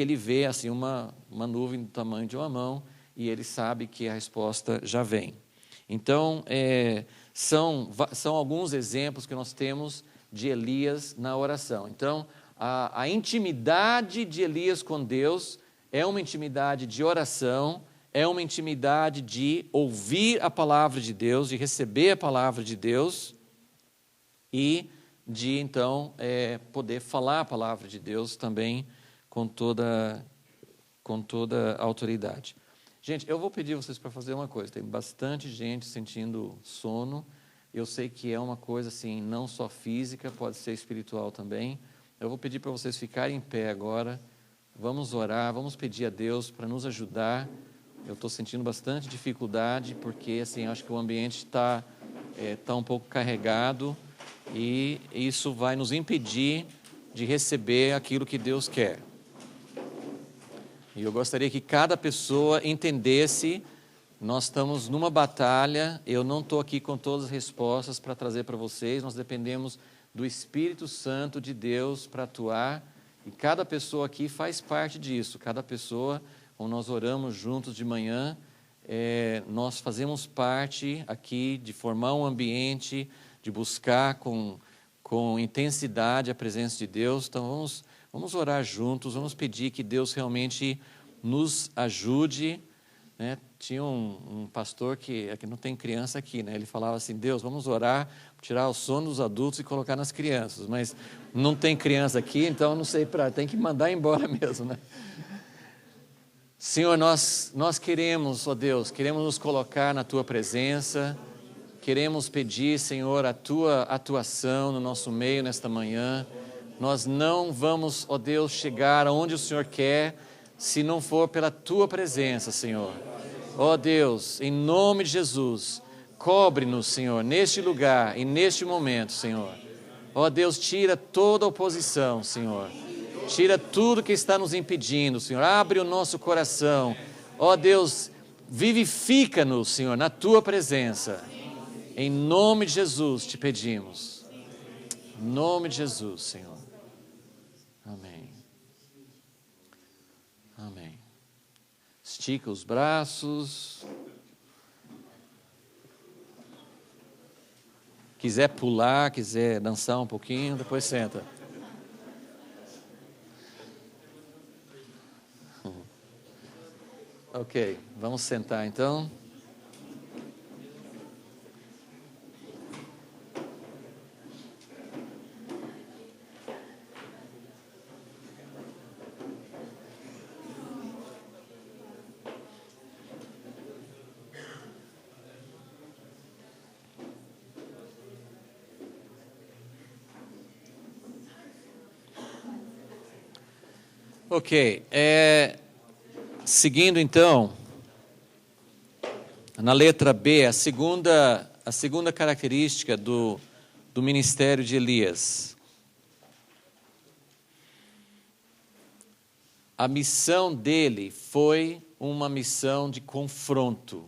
ele vê assim, uma nuvem do tamanho de uma mão, e ele sabe que a resposta já vem. Então, são alguns exemplos que nós temos de Elias na oração. Então, a intimidade de Elias com Deus é uma intimidade de oração, é uma intimidade de ouvir a palavra de Deus, de receber a palavra de Deus e de, então, poder falar a palavra de Deus também com toda a autoridade. Gente, eu vou pedir vocês para fazer uma coisa. Tem bastante gente sentindo sono. Eu sei que é uma coisa assim, não só física, pode ser espiritual também. Eu vou pedir para vocês ficarem em pé agora. Vamos orar, vamos pedir a Deus para nos ajudar. Eu estou sentindo bastante dificuldade, porque assim, acho que o ambiente está um pouco carregado e isso vai nos impedir de receber aquilo que Deus quer. E eu gostaria que cada pessoa entendesse, nós estamos numa batalha, eu não estou aqui com todas as respostas para trazer para vocês, nós dependemos do Espírito Santo de Deus para atuar, e cada pessoa aqui faz parte disso, cada pessoa, quando nós oramos juntos de manhã, nós fazemos parte aqui de formar um ambiente, de buscar com intensidade a presença de Deus. Então vamos orar juntos, vamos pedir que Deus realmente nos ajude, né? Tinha um pastor que não tem criança aqui, né? Ele falava assim: Deus, vamos orar, tirar o sono dos adultos e colocar nas crianças, mas não tem criança aqui, então não sei, tem que mandar embora mesmo, né? Senhor, nós queremos, ó Deus, queremos nos colocar na Tua presença, queremos pedir, Senhor, a Tua atuação no nosso meio nesta manhã. Nós não vamos, ó Deus, chegar aonde o Senhor quer, se não for pela Tua presença, Senhor. Ó Deus, em nome de Jesus, cobre-nos, Senhor, neste lugar e neste momento, Senhor. Ó Deus, tira toda oposição, Senhor. Tira tudo que está nos impedindo, Senhor. Abre o nosso coração. Ó Deus, vivifica-nos, Senhor, na Tua presença. Em nome de Jesus te pedimos. Em nome de Jesus, Senhor. Amém. Amém. Estica os braços. Quiser pular, quiser dançar um pouquinho, depois senta. Ok, vamos sentar então. Ok, seguindo então, na letra B, a segunda característica do ministério de Elias. A missão dele foi uma missão de confronto.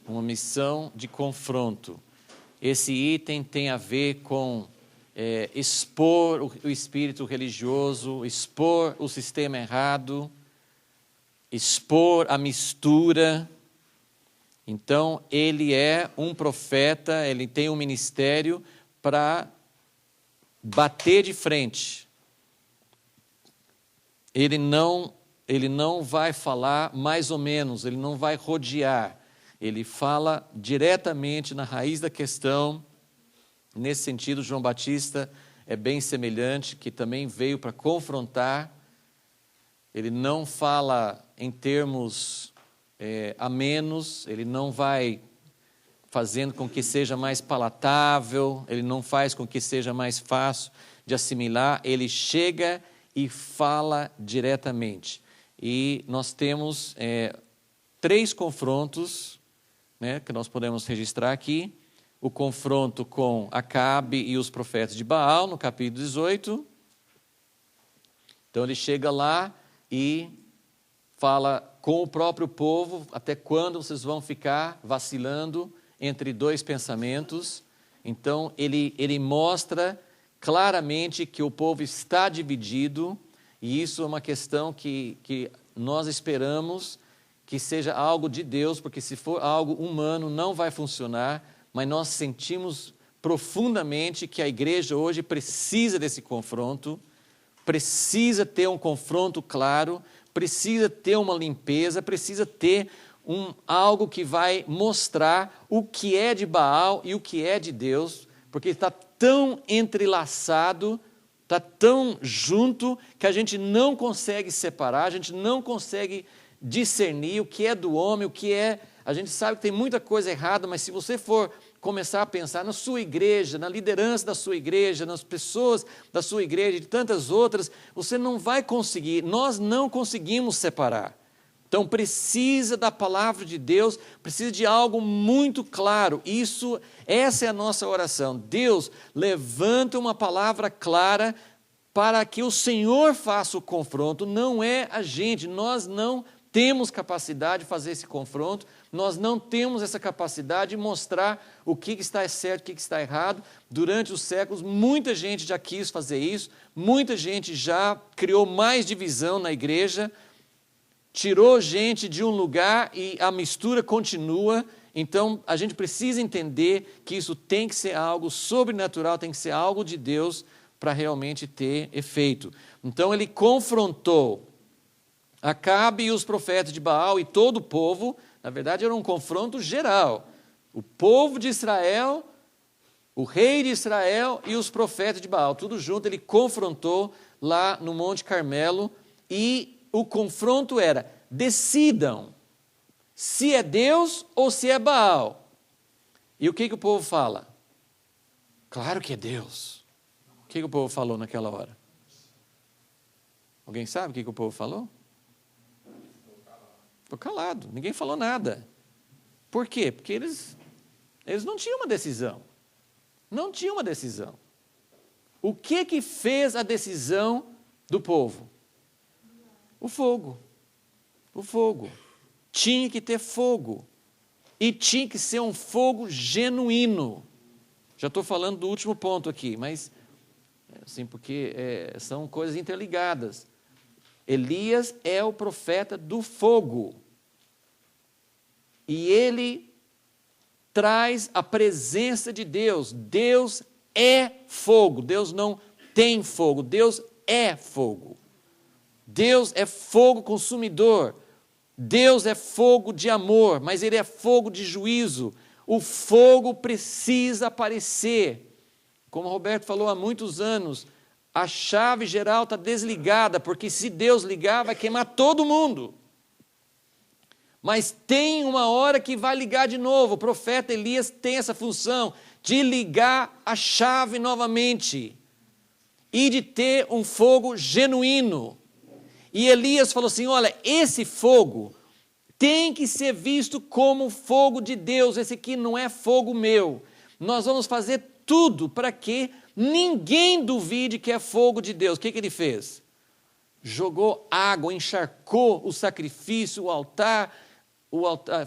Uma missão de confronto. Esse item tem a ver com expor o espírito religioso, expor o sistema errado, expor a mistura. Então, ele é um profeta, ele tem um ministério para bater de frente. Ele não vai falar mais ou menos, ele não vai rodear. Ele fala diretamente na raiz da questão. Nesse sentido, João Batista é bem semelhante, que também veio para confrontar. Ele não fala em termos amenos, ele não vai fazendo com que seja mais palatável, ele não faz com que seja mais fácil de assimilar, ele chega e fala diretamente. E nós temos 3 confrontos, né, que nós podemos registrar aqui. O confronto com Acabe e os profetas de Baal, no capítulo 18. Então ele chega lá e fala com o próprio povo: até quando vocês vão ficar vacilando entre 2 pensamentos? Então ele mostra claramente que o povo está dividido, e isso é uma questão que nós esperamos que seja algo de Deus, porque se for algo humano não vai funcionar. Mas nós sentimos profundamente que a igreja hoje precisa desse confronto, precisa ter um confronto claro, precisa ter uma limpeza, precisa ter algo que vai mostrar o que é de Baal e o que é de Deus, porque está tão entrelaçado, está tão junto, que a gente não consegue separar, a gente não consegue discernir o que é do homem, o que é... A gente sabe que tem muita coisa errada, mas se você for começar a pensar na sua igreja, na liderança da sua igreja, nas pessoas da sua igreja e de tantas outras, você não vai conseguir, nós não conseguimos separar. Então precisa da palavra de Deus, precisa de algo muito claro. Essa é a nossa oração. Deus, levanta uma palavra clara para que o Senhor faça o confronto, não é a gente, nós não temos capacidade de fazer esse confronto, nós não temos essa capacidade de mostrar o que está certo, o que está errado. Durante os séculos, muita gente já quis fazer isso, muita gente já criou mais divisão na igreja, tirou gente de um lugar e a mistura continua, Então, a gente precisa entender que isso tem que ser algo sobrenatural, tem que ser algo de Deus para realmente ter efeito. Então, ele confrontou Acabe e os profetas de Baal e todo o povo. Na verdade, era um confronto geral. O povo de Israel, o rei de Israel e os profetas de Baal. Tudo junto, ele confrontou lá no Monte Carmelo. E o confronto era: decidam se é Deus ou se é Baal. E o que o povo fala? Claro que é Deus. O que o povo falou naquela hora? Alguém sabe o que o povo falou? Ficou calado, ninguém falou nada. Por quê? Porque eles não tinham uma decisão. Não tinham uma decisão. O que fez a decisão do povo? O fogo. O fogo. Tinha que ter fogo. E tinha que ser um fogo genuíno. Já estou falando do último ponto aqui, mas assim, porque são coisas interligadas. Elias é o profeta do fogo. E ele traz a presença de Deus. Deus é fogo. Deus não tem fogo. Deus é fogo. Deus é fogo consumidor. Deus é fogo de amor, mas ele é fogo de juízo. O fogo precisa aparecer. Como o Roberto falou há muitos anos, a chave geral está desligada, porque se Deus ligar, vai queimar todo mundo. Mas tem uma hora que vai ligar de novo. O profeta Elias tem essa função de ligar a chave novamente e de ter um fogo genuíno. E Elias falou assim: olha, esse fogo tem que ser visto como fogo de Deus. Esse aqui não é fogo meu. Nós vamos fazer tudo para que ninguém duvide que é fogo de Deus. O que ele fez? Jogou água, encharcou o sacrifício, o altar,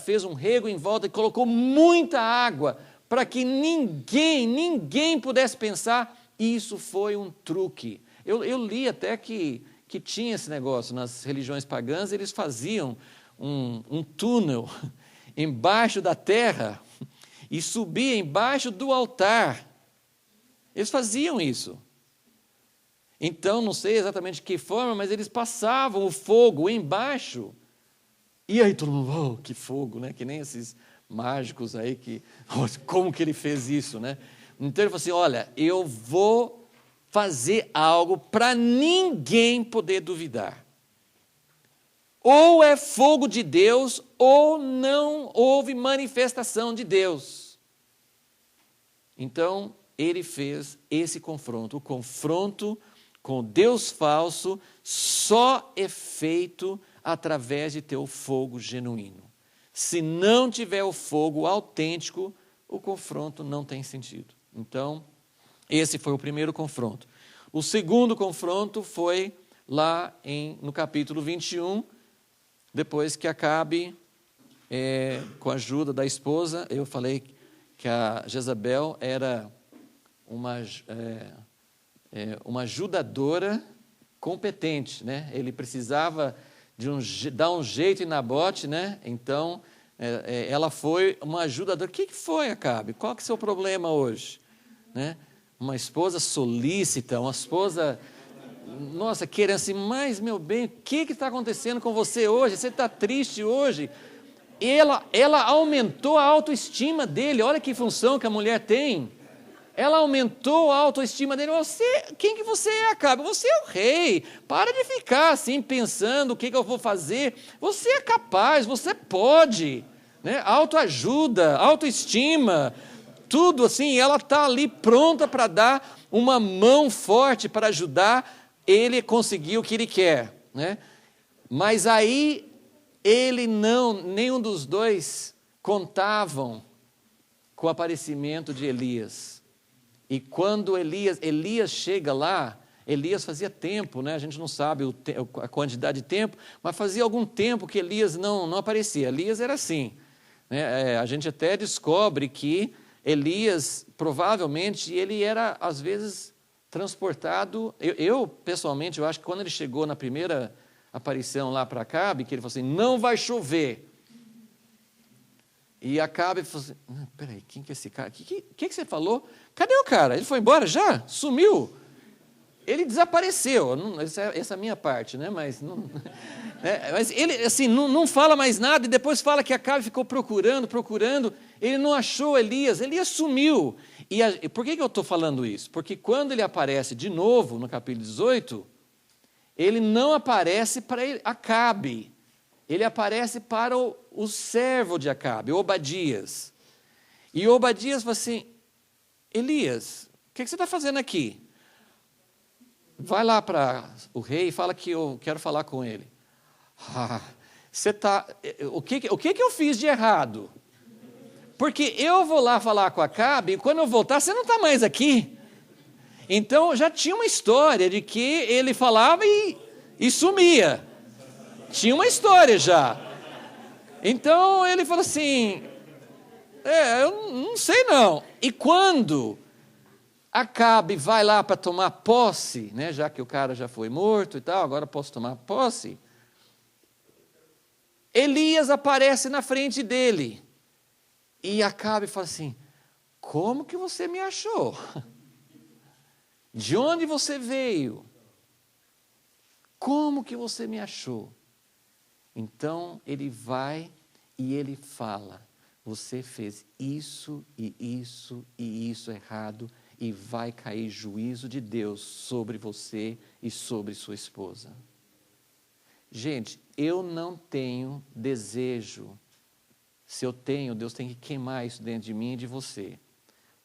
fez um rego em volta e colocou muita água para que ninguém pudesse pensar: isso foi um truque. Eu li até que tinha esse negócio nas religiões pagãs. Eles faziam um túnel embaixo da terra e subia embaixo do altar. Eles faziam isso. Então, não sei exatamente de que forma, mas eles passavam o fogo embaixo. E aí todo mundo: oh, que fogo, né? Que nem esses mágicos aí que... como que ele fez isso, né? Então ele falou assim: olha, eu vou fazer algo para ninguém poder duvidar. Ou é fogo de Deus, ou não houve manifestação de Deus. Então, ele fez esse confronto. O confronto com Deus falso só é feito através de ter o fogo genuíno. Se não tiver o fogo autêntico, o confronto não tem sentido. Então, esse foi o primeiro confronto. O segundo confronto foi lá no capítulo 21, depois que Acabe, com a ajuda da esposa, eu falei que a Jezabel era uma ajudadora competente, né? Ele precisava dar um jeito em Nabote, né? Então, ela foi uma ajudadora. O que foi, Acabe? Qual que é o seu problema hoje? Né? Uma esposa solícita, uma esposa, nossa, querendo assim: mas, meu bem, o que está acontecendo com você hoje? Você está triste hoje? Ela aumentou a autoestima dele. Olha que função que a mulher tem. Ela aumentou a autoestima dele. Quem que você é, Acabe? Você é o rei. Para de ficar assim pensando o que eu vou fazer. Você é capaz, você pode. Né? Autoajuda, autoestima, tudo assim. Ela está ali pronta para dar uma mão forte para ajudar ele a conseguir o que ele quer. Né? Mas aí nenhum dos dois contavam com o aparecimento de Elias. E quando Elias chega lá, Elias fazia tempo, né? A gente não sabe a quantidade de tempo, mas fazia algum tempo que Elias não aparecia. Elias era assim. Né? A gente até descobre que Elias, provavelmente, ele era, às vezes, transportado. Eu pessoalmente, eu acho que quando ele chegou na primeira aparição lá para Acabe, que ele falou assim: não vai chover. E Acabe falou assim, peraí, quem que é esse cara? O que você falou? Cadê o cara? Ele foi embora já? Sumiu? Ele desapareceu, essa é a minha parte, né? Mas, mas ele assim, não fala mais nada, e depois fala que Acabe ficou procurando, ele não achou Elias sumiu. E por que eu estou falando isso? Porque quando ele aparece de novo, no capítulo 18, ele não aparece para Acabe, ele aparece para o servo de Acabe, Obadias. E Obadias fala assim, Elias, o que você está fazendo aqui? Vai lá para o rei e fala que eu quero falar com ele. O que eu fiz de errado? Porque eu vou lá falar com Acabe e quando eu voltar, você não está mais aqui. Então, já tinha uma história de que ele falava e sumia. Tinha uma história já. Então, ele falou assim, eu não sei não. E quando Acabe vai lá para tomar posse, né, já que o cara já foi morto e tal, agora posso tomar posse. Elias aparece na frente dele. E Acabe fala assim, como que você me achou? De onde você veio? Como que você me achou? Então ele vai e ele fala, você fez isso e isso e isso errado, e vai cair juízo de Deus sobre você e sobre sua esposa. Gente, eu não tenho desejo. Se eu tenho, Deus tem que queimar isso dentro de mim e de você.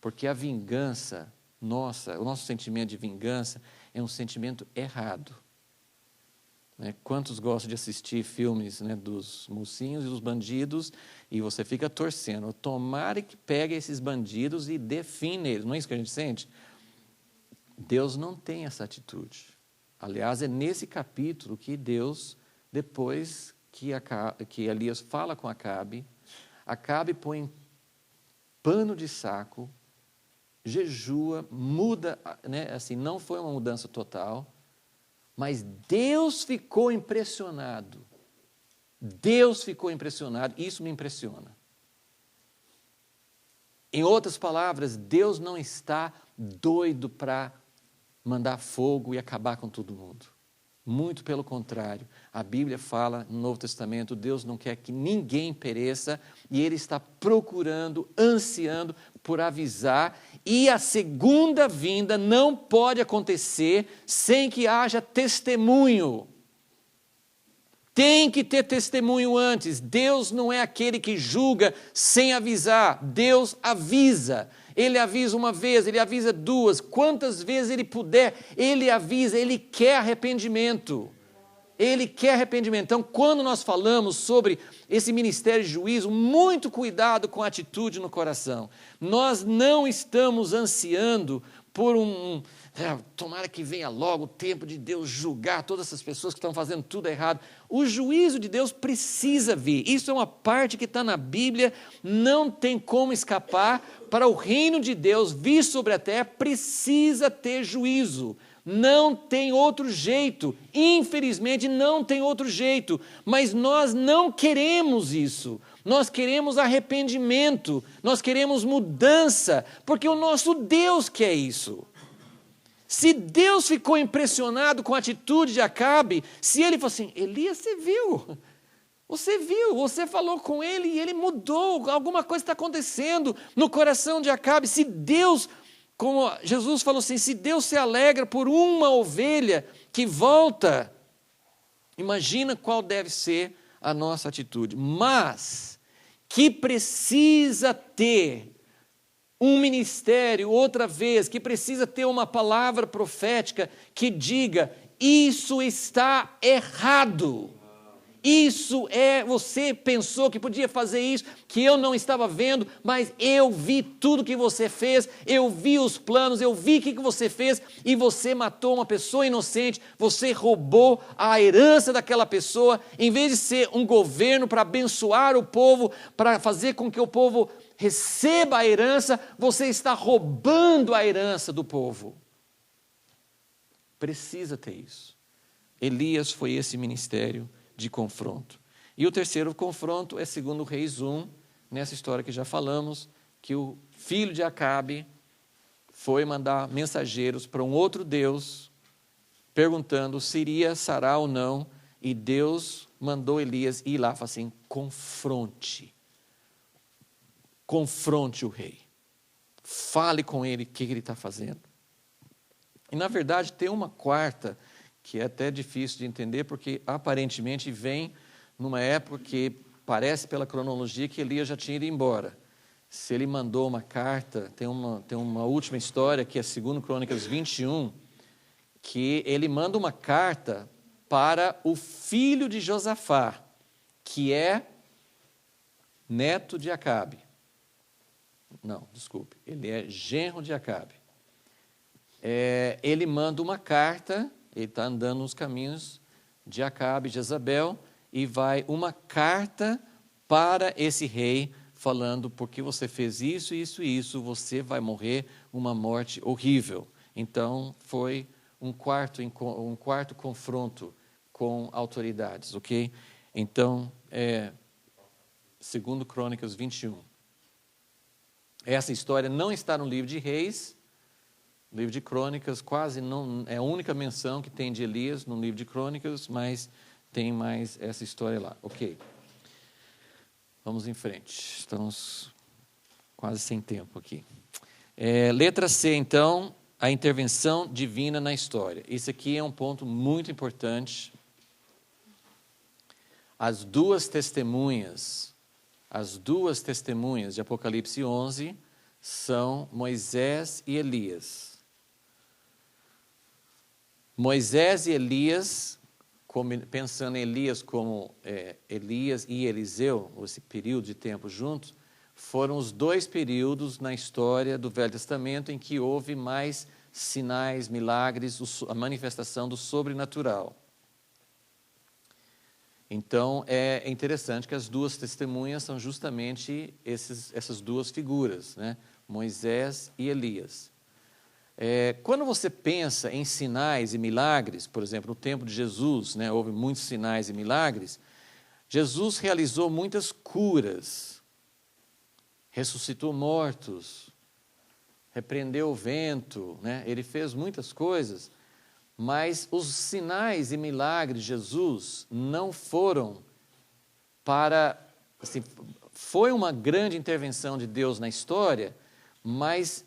Porque a vingança, o nosso sentimento de vingança é um sentimento errado. Quantos gostam de assistir filmes, né, dos mocinhos e dos bandidos, e você fica torcendo, tomara que pegue esses bandidos e define eles, não é isso que a gente sente? Deus não tem essa atitude. Aliás, é nesse capítulo que Deus, depois que Elias fala com Acabe põe pano de saco, jejua, muda, né, assim, não foi uma mudança total, mas Deus ficou impressionado. Deus ficou impressionado, isso me impressiona. Em outras palavras, Deus não está doido para mandar fogo e acabar com todo mundo. Muito pelo contrário, a Bíblia fala no Novo Testamento, Deus não quer que ninguém pereça e Ele está procurando, ansiando por avisar, e a segunda vinda não pode acontecer sem que haja testemunho. Tem que ter testemunho antes. Deus não é aquele que julga sem avisar, Deus avisa. Ele avisa uma vez, ele avisa duas, quantas vezes ele puder, ele avisa, ele quer arrependimento. Ele quer arrependimento. Então, quando nós falamos sobre esse ministério de juízo, muito cuidado com a atitude no coração. Nós não estamos ansiando por tomara que venha logo o tempo de Deus julgar todas essas pessoas que estão fazendo tudo errado. O juízo de Deus precisa vir. Isso é uma parte que está na Bíblia, não tem como escapar. Para o reino de Deus vir sobre a terra, precisa ter juízo. Não tem outro jeito. Infelizmente, não tem outro jeito. Mas nós não queremos isso. Nós queremos arrependimento. Nós queremos mudança. Porque o nosso Deus quer isso. Se Deus ficou impressionado com a atitude de Acabe, se ele falou assim, Elias, você viu, você falou com ele e ele mudou, alguma coisa está acontecendo no coração de Acabe. Se Deus, como Jesus falou assim, se Deus se alegra por uma ovelha que volta, imagina qual deve ser a nossa atitude. Mas, que precisa ter um ministério, outra vez, que precisa ter uma palavra profética que diga, isso está errado. Isso você pensou que podia fazer isso, que eu não estava vendo, mas eu vi tudo que você fez, eu vi os planos, eu vi o que você fez, e você matou uma pessoa inocente, você roubou a herança daquela pessoa, em vez de ser um governo para abençoar o povo, para fazer com que o povo receba a herança, você está roubando a herança do povo. Precisa ter isso. Elias foi esse ministério de confronto. E o terceiro confronto é segundo Reis 1, nessa história que já falamos, que o filho de Acabe foi mandar mensageiros para um outro Deus, perguntando se iria sarar ou não, e Deus mandou Elias ir lá e falar assim, confronte o rei, fale com ele o que ele está fazendo. E, na verdade, tem uma quarta, que é até difícil de entender, porque aparentemente vem numa época que parece pela cronologia que Elias já tinha ido embora. Se ele mandou uma carta, tem uma última história, que é 2 Crônicas 21, que ele manda uma carta para o filho de Josafá, que é neto de Acabe. Não, desculpe, ele é genro de Acabe. Ele manda uma carta, ele está andando nos caminhos de Acabe e Jezabel, e vai uma carta para esse rei, falando, porque você fez isso, isso e isso, você vai morrer uma morte horrível. Então, foi um quarto confronto com autoridades, ok? Então, 2 Crônicas 21. Essa história não está no livro de Reis, no livro de Crônicas quase não, é a única menção que tem de Elias no livro de Crônicas, mas tem mais essa história lá, ok? Vamos em frente, estamos quase sem tempo aqui. Letra C, então, a intervenção divina na história. Isso aqui é um ponto muito importante. As duas testemunhas de Apocalipse 11 são Moisés e Elias. Moisés e Elias, pensando em Elias como Elias e Eliseu, esse período de tempo juntos, foram os dois períodos na história do Velho Testamento em que houve mais sinais, milagres, a manifestação do sobrenatural. Então, é interessante que as duas testemunhas são justamente essas duas figuras, né? Moisés e Elias. Quando você pensa em sinais e milagres, por exemplo, no tempo de Jesus, né, houve muitos sinais e milagres, Jesus realizou muitas curas, ressuscitou mortos, repreendeu o vento, né? Ele fez muitas coisas, mas os sinais e milagres de Jesus não foram para... Assim, foi uma grande intervenção de Deus na história, mas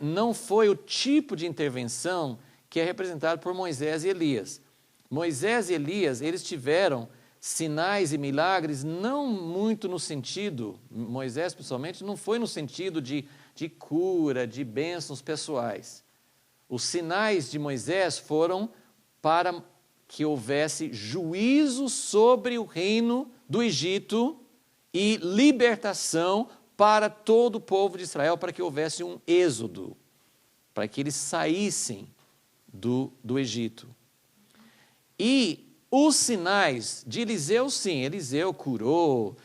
não foi o tipo de intervenção que é representado por Moisés e Elias. Moisés e Elias, eles tiveram sinais e milagres não muito no sentido, Moisés principalmente, não foi no sentido de cura, de bênçãos pessoais. Os sinais de Moisés foram para que houvesse juízo sobre o reino do Egito e libertação para todo o povo de Israel, para que houvesse um êxodo, para que eles saíssem do Egito. E os sinais de Eliseu, sim, Eliseu curou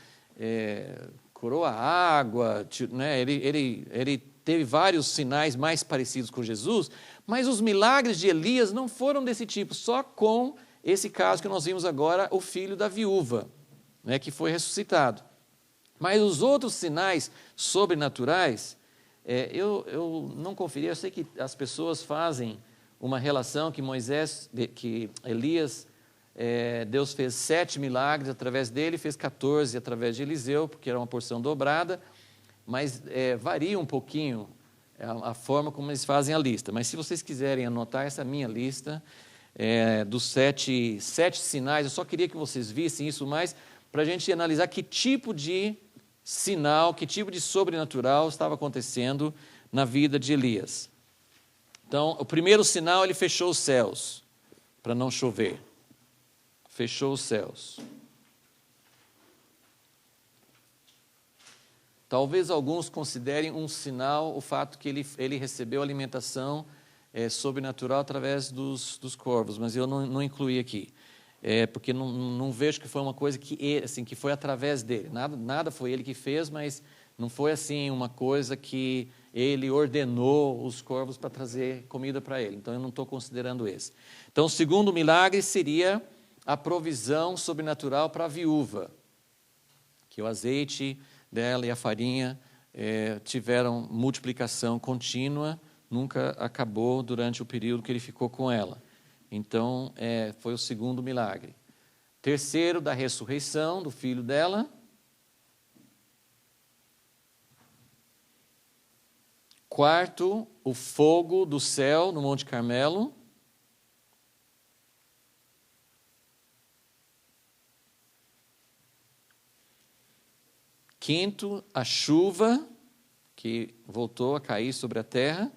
a água, né? Ele teve vários sinais mais parecidos com Jesus, mas os milagres de Elias não foram desse tipo, só com esse caso que nós vimos agora, o filho da viúva, né, que foi ressuscitado. Mas os outros sinais sobrenaturais, eu não conferi, eu sei que as pessoas fazem uma relação que Elias, Deus fez 7 milagres através dele, fez 14 através de Eliseu, porque era uma porção dobrada, mas varia um pouquinho a forma como eles fazem a lista. Mas se vocês quiserem anotar essa minha lista dos 7 sinais, eu só queria que vocês vissem isso mais, para a gente analisar que tipo de sinal, que tipo de sobrenatural estava acontecendo na vida de Elias. Então, o primeiro sinal, ele fechou os céus, para não chover. Fechou os céus. Talvez alguns considerem um sinal o fato que ele recebeu alimentação sobrenatural através dos corvos, mas eu não incluí aqui. Porque não vejo que foi uma coisa que foi através dele. Nada foi ele que fez, mas não foi assim uma coisa que ele ordenou os corvos para trazer comida para ele. Então, eu não estou considerando esse. Então, o segundo milagre seria a provisão sobrenatural para a viúva, que o azeite dela e a farinha tiveram multiplicação contínua, nunca acabou durante o período que ele ficou com ela. Então, foi o segundo milagre. Terceiro, da ressurreição do filho dela. Quarto, o fogo do céu no Monte Carmelo. Quinto, a chuva que voltou a cair sobre a terra,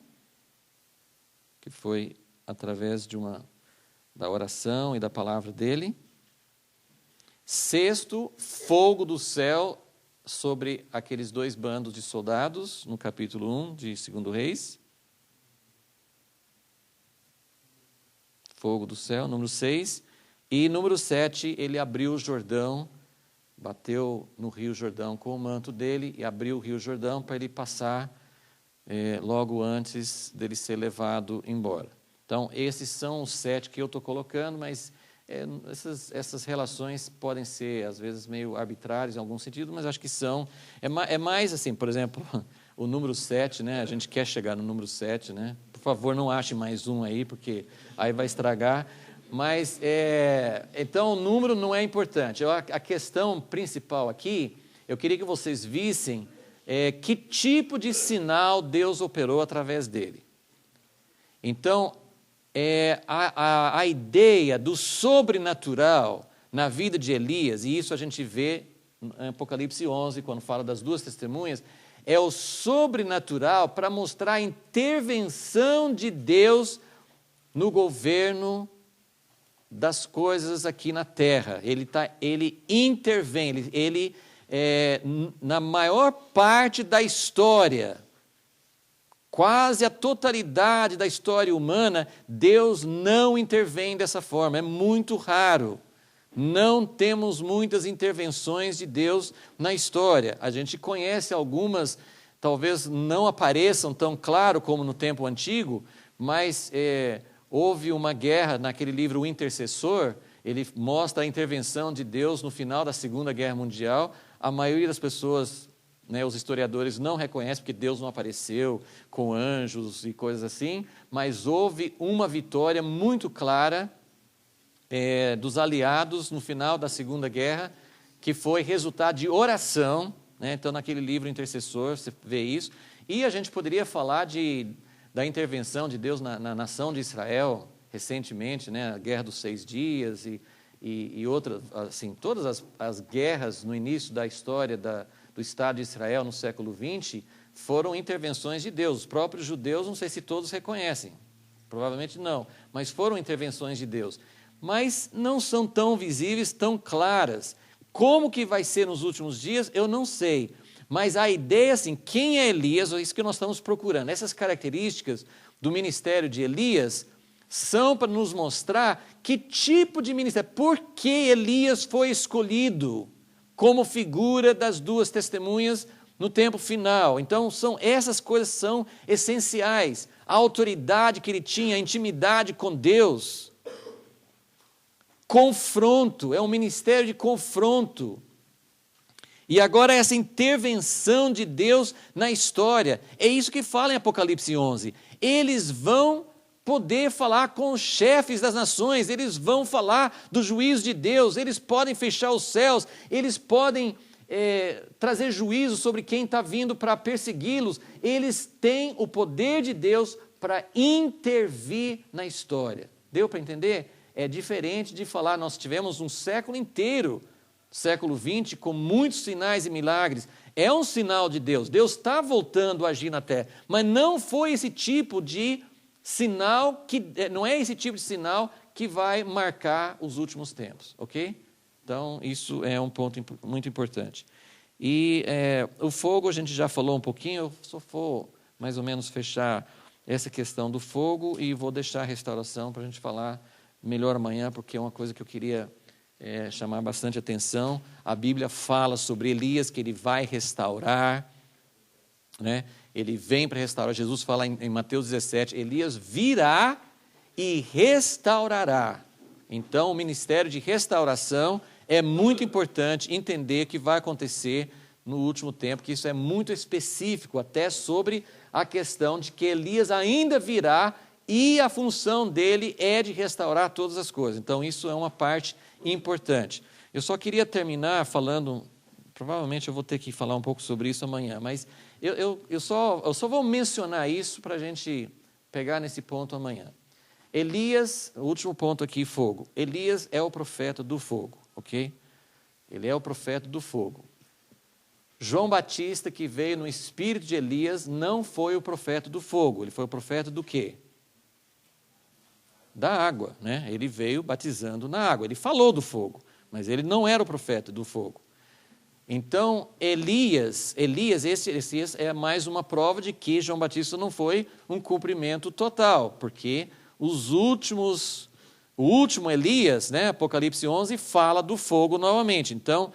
que foi através da oração e da palavra dele. Sexto, fogo do céu sobre aqueles 2 bandos de soldados, no capítulo 1 de 2 Reis. Fogo do céu, número 6. E número 7, ele abriu o Jordão, bateu no Rio Jordão com o manto dele e abriu o Rio Jordão para ele passar logo antes dele ser levado embora. Então, esses são os 7 que eu estou colocando, mas essas relações podem ser, às vezes, meio arbitrárias em algum sentido, mas acho que são. É mais assim, por exemplo, o número 7, né? A gente quer chegar no número 7, né? Por favor, não ache mais um aí, porque aí vai estragar. Mas, então, o número não é importante. A questão principal aqui, eu queria que vocês vissem que tipo de sinal Deus operou através dele. Então, a ideia do sobrenatural na vida de Elias, e isso a gente vê em Apocalipse 11, quando fala das 2 testemunhas, é o sobrenatural para mostrar a intervenção de Deus no governo das coisas aqui na terra. Ele intervém, ele na maior parte da história, quase a totalidade da história humana, Deus não intervém dessa forma, é muito raro. Não temos muitas intervenções de Deus na história. A gente conhece algumas, talvez não apareçam tão claro como no tempo antigo, mas houve uma guerra naquele livro O Intercessor, ele mostra a intervenção de Deus no final da Segunda Guerra Mundial. A maioria das pessoas, os historiadores, não reconhecem porque Deus não apareceu com anjos e coisas assim, mas houve uma vitória muito clara dos aliados no final da Segunda Guerra, que foi resultado de oração, Então, naquele livro Intercessor, você vê isso. E a gente poderia falar da intervenção de Deus na nação de Israel, recentemente, a Guerra dos 6 Dias e outras, assim, todas as guerras no início da história do Estado de Israel no século XX foram intervenções de Deus. Os próprios judeus, não sei se todos reconhecem, provavelmente não, mas foram intervenções de Deus. Mas não são tão visíveis, tão claras. Como que vai ser nos últimos dias, eu não sei. Mas a ideia, assim, quem é Elias, é isso que nós estamos procurando. Essas características do ministério de Elias são para nos mostrar que tipo de ministério, por que Elias foi escolhido como figura das 2 testemunhas no tempo final. Então, essas coisas são essenciais. A autoridade que ele tinha, a intimidade com Deus. Confronto, é um ministério de confronto. E agora essa intervenção de Deus na história, é isso que fala em Apocalipse 11. Eles vão poder falar com os chefes das nações, eles vão falar do juízo de Deus, eles podem fechar os céus, eles podem trazer juízo sobre quem está vindo para persegui-los. Eles têm o poder de Deus para intervir na história. Deu para entender? É diferente de falar, nós tivemos um século inteiro, século XX, com muitos sinais e milagres. É um sinal de Deus. Deus está voltando a agir na terra. Mas não foi esse tipo de sinal, não é esse tipo de sinal que vai marcar os últimos tempos, ok? Então, isso é um ponto muito importante. E o fogo, a gente já falou um pouquinho, eu só vou mais ou menos fechar essa questão do fogo e vou deixar a restauração para a gente falar melhor amanhã, porque é uma coisa que eu queria chamar bastante atenção. A Bíblia fala sobre Elias, que ele vai restaurar, Ele vem para restaurar. Jesus fala em Mateus 17, Elias virá e restaurará. Então, o ministério de restauração é muito importante entender que vai acontecer no último tempo, que isso é muito específico, até sobre a questão de que Elias ainda virá e a função dele é de restaurar todas as coisas. Então, isso é uma parte importante. Eu só queria terminar falando, provavelmente eu vou ter que falar um pouco sobre isso amanhã, mas eu só vou mencionar isso para a gente pegar nesse ponto amanhã. Elias, o último ponto aqui, fogo. Elias é o profeta do fogo, ok? Ele é o profeta do fogo. João Batista, que veio no espírito de Elias, não foi o profeta do fogo. Ele foi o profeta do quê? Da água, né? Ele veio batizando na água. Ele falou do fogo, mas ele não era o profeta do fogo. Então, Elias, esse é mais uma prova de que João Batista não foi um cumprimento total, porque o último Elias, né, Apocalipse 11, fala do fogo novamente. Então,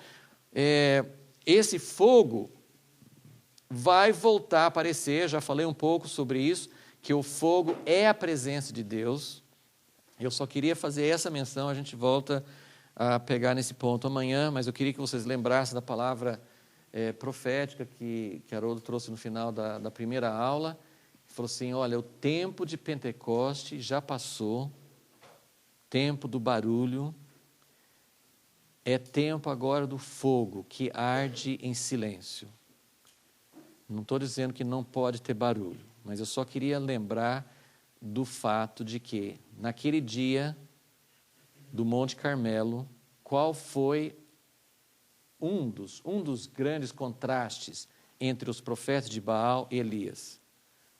esse fogo vai voltar a aparecer, já falei um pouco sobre isso, que o fogo é a presença de Deus. Eu só queria fazer essa menção, a gente volta a pegar nesse ponto amanhã, mas eu queria que vocês lembrassem da palavra profética que Haroldo trouxe no final da primeira aula. Falou assim, olha, o tempo de Pentecoste já passou, tempo do barulho, é tempo agora do fogo que arde em silêncio. Não estou dizendo que não pode ter barulho, mas eu só queria lembrar do fato de que, naquele dia do Monte Carmelo, qual foi um dos grandes contrastes entre os profetas de Baal e Elias?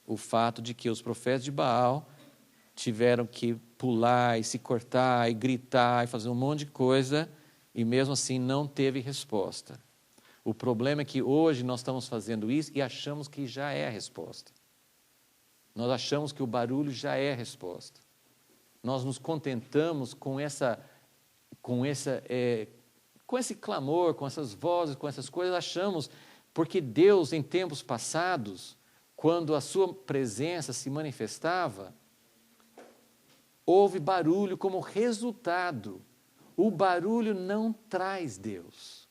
O fato de que os profetas de Baal tiveram que pular e se cortar e gritar e fazer um monte de coisa e mesmo assim não teve resposta. O problema é que hoje nós estamos fazendo isso e achamos que já é a resposta. Nós achamos que o barulho já é a resposta. Nós nos contentamos com esse clamor, com essas vozes, com essas coisas, achamos, porque Deus, em tempos passados, quando a sua presença se manifestava, houve barulho como resultado. O barulho não traz Deus.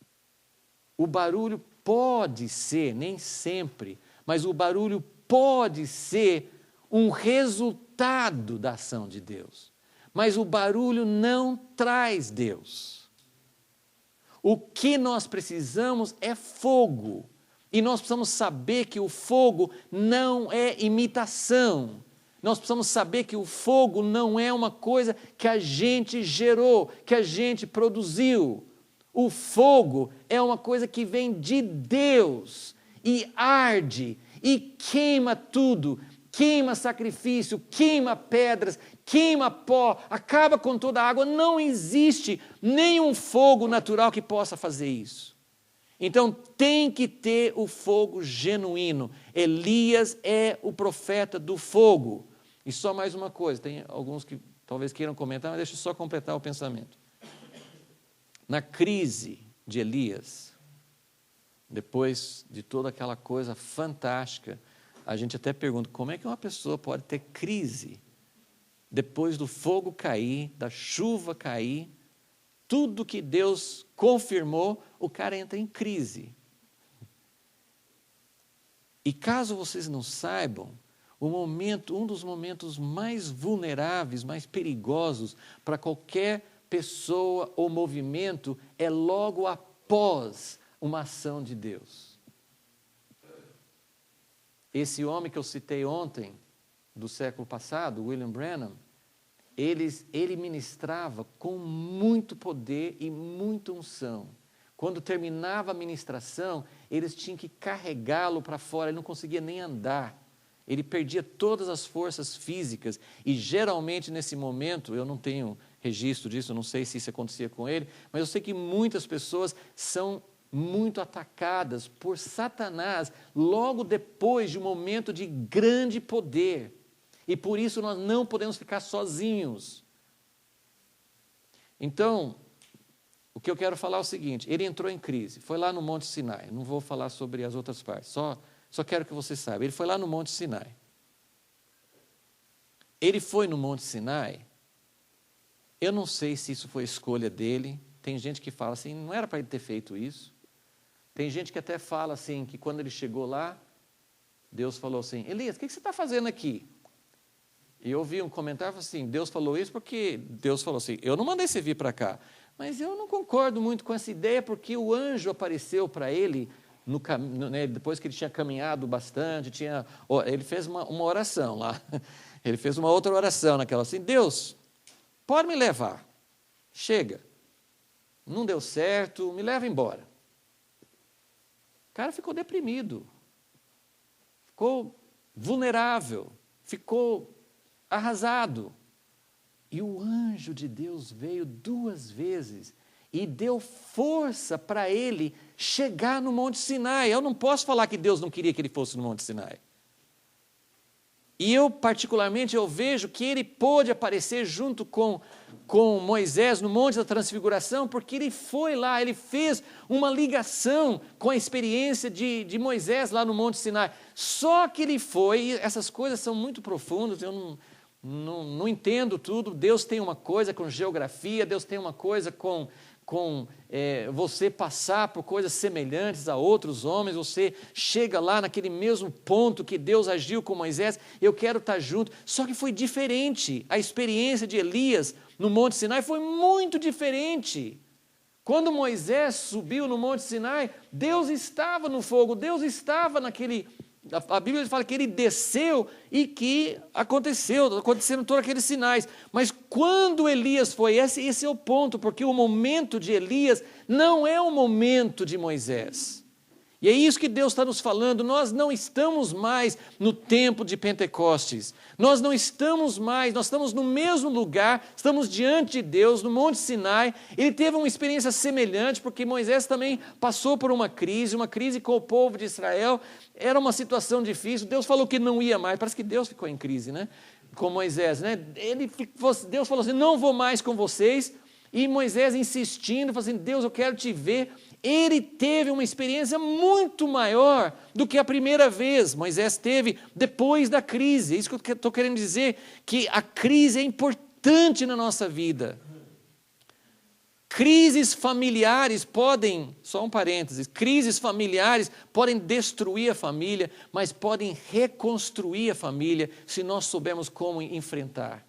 O barulho pode ser, nem sempre, mas o barulho pode ser um resultado da ação de Deus. Mas o barulho não traz Deus. O que nós precisamos é fogo. E nós precisamos saber que o fogo não é imitação. Nós precisamos saber que o fogo não é uma coisa que a gente gerou, que a gente produziu. O fogo é uma coisa que vem de Deus e arde e queima tudo, queima sacrifício, queima pedras, queima pó, acaba com toda a água. Não existe nenhum fogo natural que possa fazer isso. Então tem que ter o fogo genuíno. Elias é o profeta do fogo. E só mais uma coisa, tem alguns que talvez queiram comentar, mas deixa eu só completar o pensamento. Na crise de Elias, depois de toda aquela coisa fantástica, a gente até pergunta, como é que uma pessoa pode ter crise depois do fogo cair, da chuva cair, tudo que Deus confirmou, o cara entra em crise. E caso vocês não saibam, um dos momentos mais vulneráveis, mais perigosos para qualquer pessoa ou movimento é logo após uma ação de Deus. Esse homem que eu citei ontem, do século passado, William Branham, ele ministrava com muito poder e muita unção. Quando terminava a ministração, eles tinham que carregá-lo para fora, ele não conseguia nem andar. Ele perdia todas as forças físicas e geralmente nesse momento, eu não tenho registro disso, eu não sei se isso acontecia com ele, mas eu sei que muitas pessoas são muito atacadas por Satanás logo depois de um momento de grande poder. E por isso nós não podemos ficar sozinhos. Então, o que eu quero falar é o seguinte, ele entrou em crise, foi lá no Monte Sinai, não vou falar sobre as outras partes, só quero que você saiba, ele foi lá no Monte Sinai. Ele foi no Monte Sinai, eu não sei se isso foi escolha dele, tem gente que fala assim, não era para ele ter feito isso, Tem gente que até fala assim, que quando ele chegou lá, Deus falou assim, Elias, o que você está fazendo aqui? E eu ouvi um comentário assim, Deus falou isso porque Deus falou assim, eu não mandei você vir para cá, mas eu não concordo muito com essa ideia, porque o anjo apareceu para ele, né, depois que ele tinha caminhado bastante, ele fez uma oração lá, ele fez uma outra oração naquela assim, Deus, pode me levar, chega, não deu certo, me leva embora. O cara ficou deprimido, ficou vulnerável, ficou arrasado. E o anjo de Deus veio 2 vezes e deu força para ele chegar no Monte Sinai. Eu não posso falar que Deus não queria que ele fosse no Monte Sinai. E eu, particularmente, eu vejo que ele pôde aparecer junto com Moisés no Monte da Transfiguração, porque ele foi lá, ele fez uma ligação com a experiência de Moisés lá no Monte Sinai. Só que ele foi, e essas coisas são muito profundas, eu não entendo tudo. Deus tem uma coisa com geografia, Deus tem uma coisa com você passar por coisas semelhantes a outros homens, você chega lá naquele mesmo ponto que Deus agiu com Moisés, eu quero estar junto. Só que foi diferente, a experiência de Elias no Monte Sinai foi muito diferente. Quando Moisés subiu no Monte Sinai, Deus estava no fogo, Deus estava naquele... A Bíblia fala que ele desceu e que aconteceram todos aqueles sinais. Mas quando Elias foi, esse é o ponto, porque o momento de Elias não é o momento de Moisés. E é isso que Deus está nos falando, nós não estamos mais no tempo de Pentecostes, nós não estamos mais, nós estamos no mesmo lugar, estamos diante de Deus, no Monte Sinai. Ele teve uma experiência semelhante, porque Moisés também passou por uma crise com o povo de Israel, era uma situação difícil, Deus falou que não ia mais, parece que Deus ficou em crise, né? Com Moisés, né? Deus falou assim, não vou mais com vocês, e Moisés insistindo, falou assim, Deus, eu quero te ver. Ele teve uma experiência muito maior do que a primeira vez Moisés teve depois da crise. É isso que eu estou querendo dizer, que a crise é importante na nossa vida. Crises familiares podem, só um parênteses, crises familiares podem destruir a família, mas podem reconstruir a família se nós soubermos como enfrentar.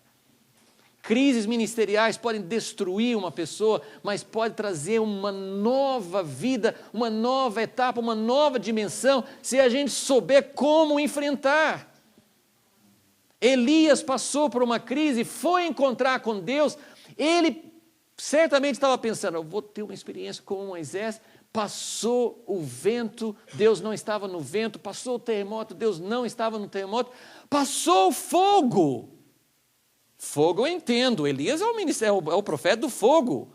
Crises ministeriais podem destruir uma pessoa, mas pode trazer uma nova vida, uma nova etapa, uma nova dimensão, se a gente souber como enfrentar. Elias passou por uma crise, foi encontrar com Deus, ele certamente estava pensando, eu vou ter uma experiência com Moisés. Passou o vento, Deus não estava no vento, passou o terremoto, Deus não estava no terremoto, passou o fogo. Fogo eu entendo, Elias é o profeta do fogo.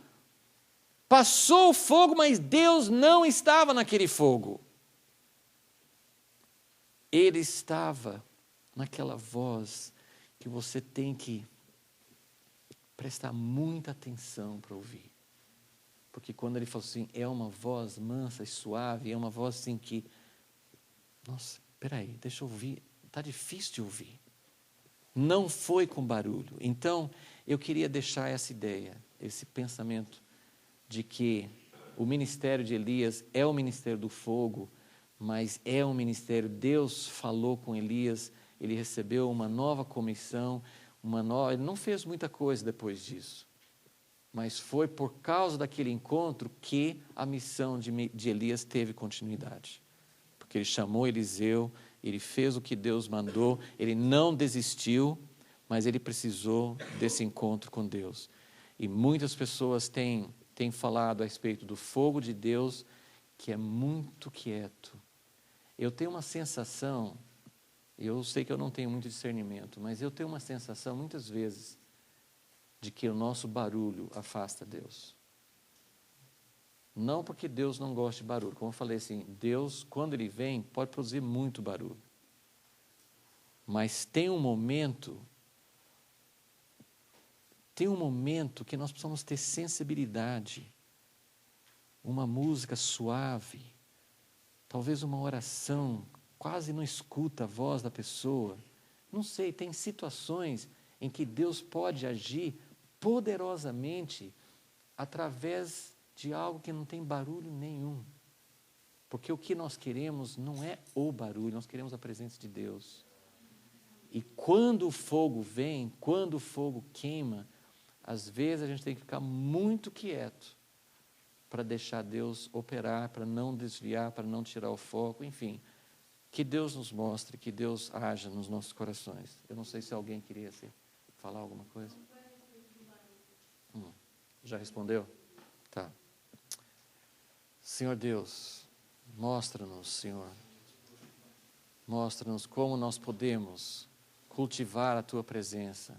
Passou o fogo, mas Deus não estava naquele fogo. Ele estava naquela voz que você tem que prestar muita atenção para ouvir. Porque quando ele falou assim, é uma voz mansa e suave, é uma voz assim que, nossa, peraí, deixa eu ouvir, está difícil de ouvir. Não foi com barulho. Então, eu queria deixar essa ideia, esse pensamento de que o ministério de Elias é o ministério do fogo, mas é um ministério, Deus falou com Elias, ele recebeu uma nova comissão, ele não fez muita coisa depois disso, mas foi por causa daquele encontro que a missão de Elias teve continuidade, porque ele chamou Eliseu, ele fez o que Deus mandou, ele não desistiu, mas ele precisou desse encontro com Deus. E muitas pessoas têm falado a respeito do fogo de Deus, que é muito quieto. Eu tenho uma sensação, eu sei que eu não tenho muito discernimento, mas eu tenho uma sensação muitas vezes de que o nosso barulho afasta Deus. Não porque Deus não gosta de barulho, como eu falei assim, Deus, quando Ele vem, pode produzir muito barulho. Mas tem um momento que nós precisamos ter sensibilidade, uma música suave, talvez uma oração, quase não escuta a voz da pessoa. Não sei, tem situações em que Deus pode agir poderosamente através de algo que não tem barulho nenhum. Porque o que nós queremos não é o barulho, nós queremos a presença de Deus. E quando o fogo vem, quando o fogo queima, às vezes a gente tem que ficar muito quieto para deixar Deus operar, para não desviar, para não tirar o foco, enfim. Que Deus nos mostre, que Deus haja nos nossos corações. Eu não sei se alguém queria falar alguma coisa. Já respondeu? Tá. Senhor Deus, mostra-nos, Senhor. Mostra-nos como nós podemos cultivar a Tua presença.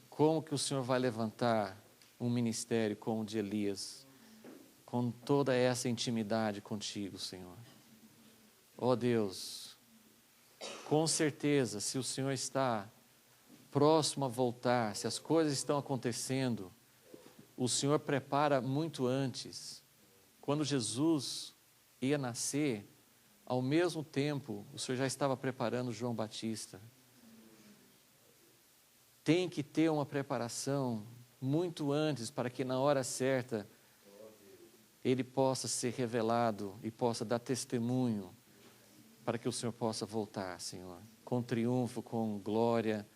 Como que o Senhor vai levantar um ministério como o de Elias, com toda essa intimidade contigo, Senhor. Ó Deus, com certeza, se o Senhor está próximo a voltar, se as coisas estão acontecendo, o Senhor prepara muito antes. Quando Jesus ia nascer, ao mesmo tempo, o Senhor já estava preparando João Batista. Tem que ter uma preparação muito antes, para que na hora certa, ele possa ser revelado e possa dar testemunho, para que o Senhor possa voltar, Senhor, com triunfo, com glória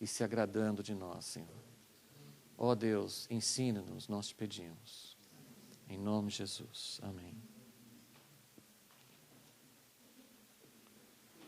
e se agradando de nós, Senhor. Ó Deus, ensina-nos, nós te pedimos. Em nome de Jesus. Amém.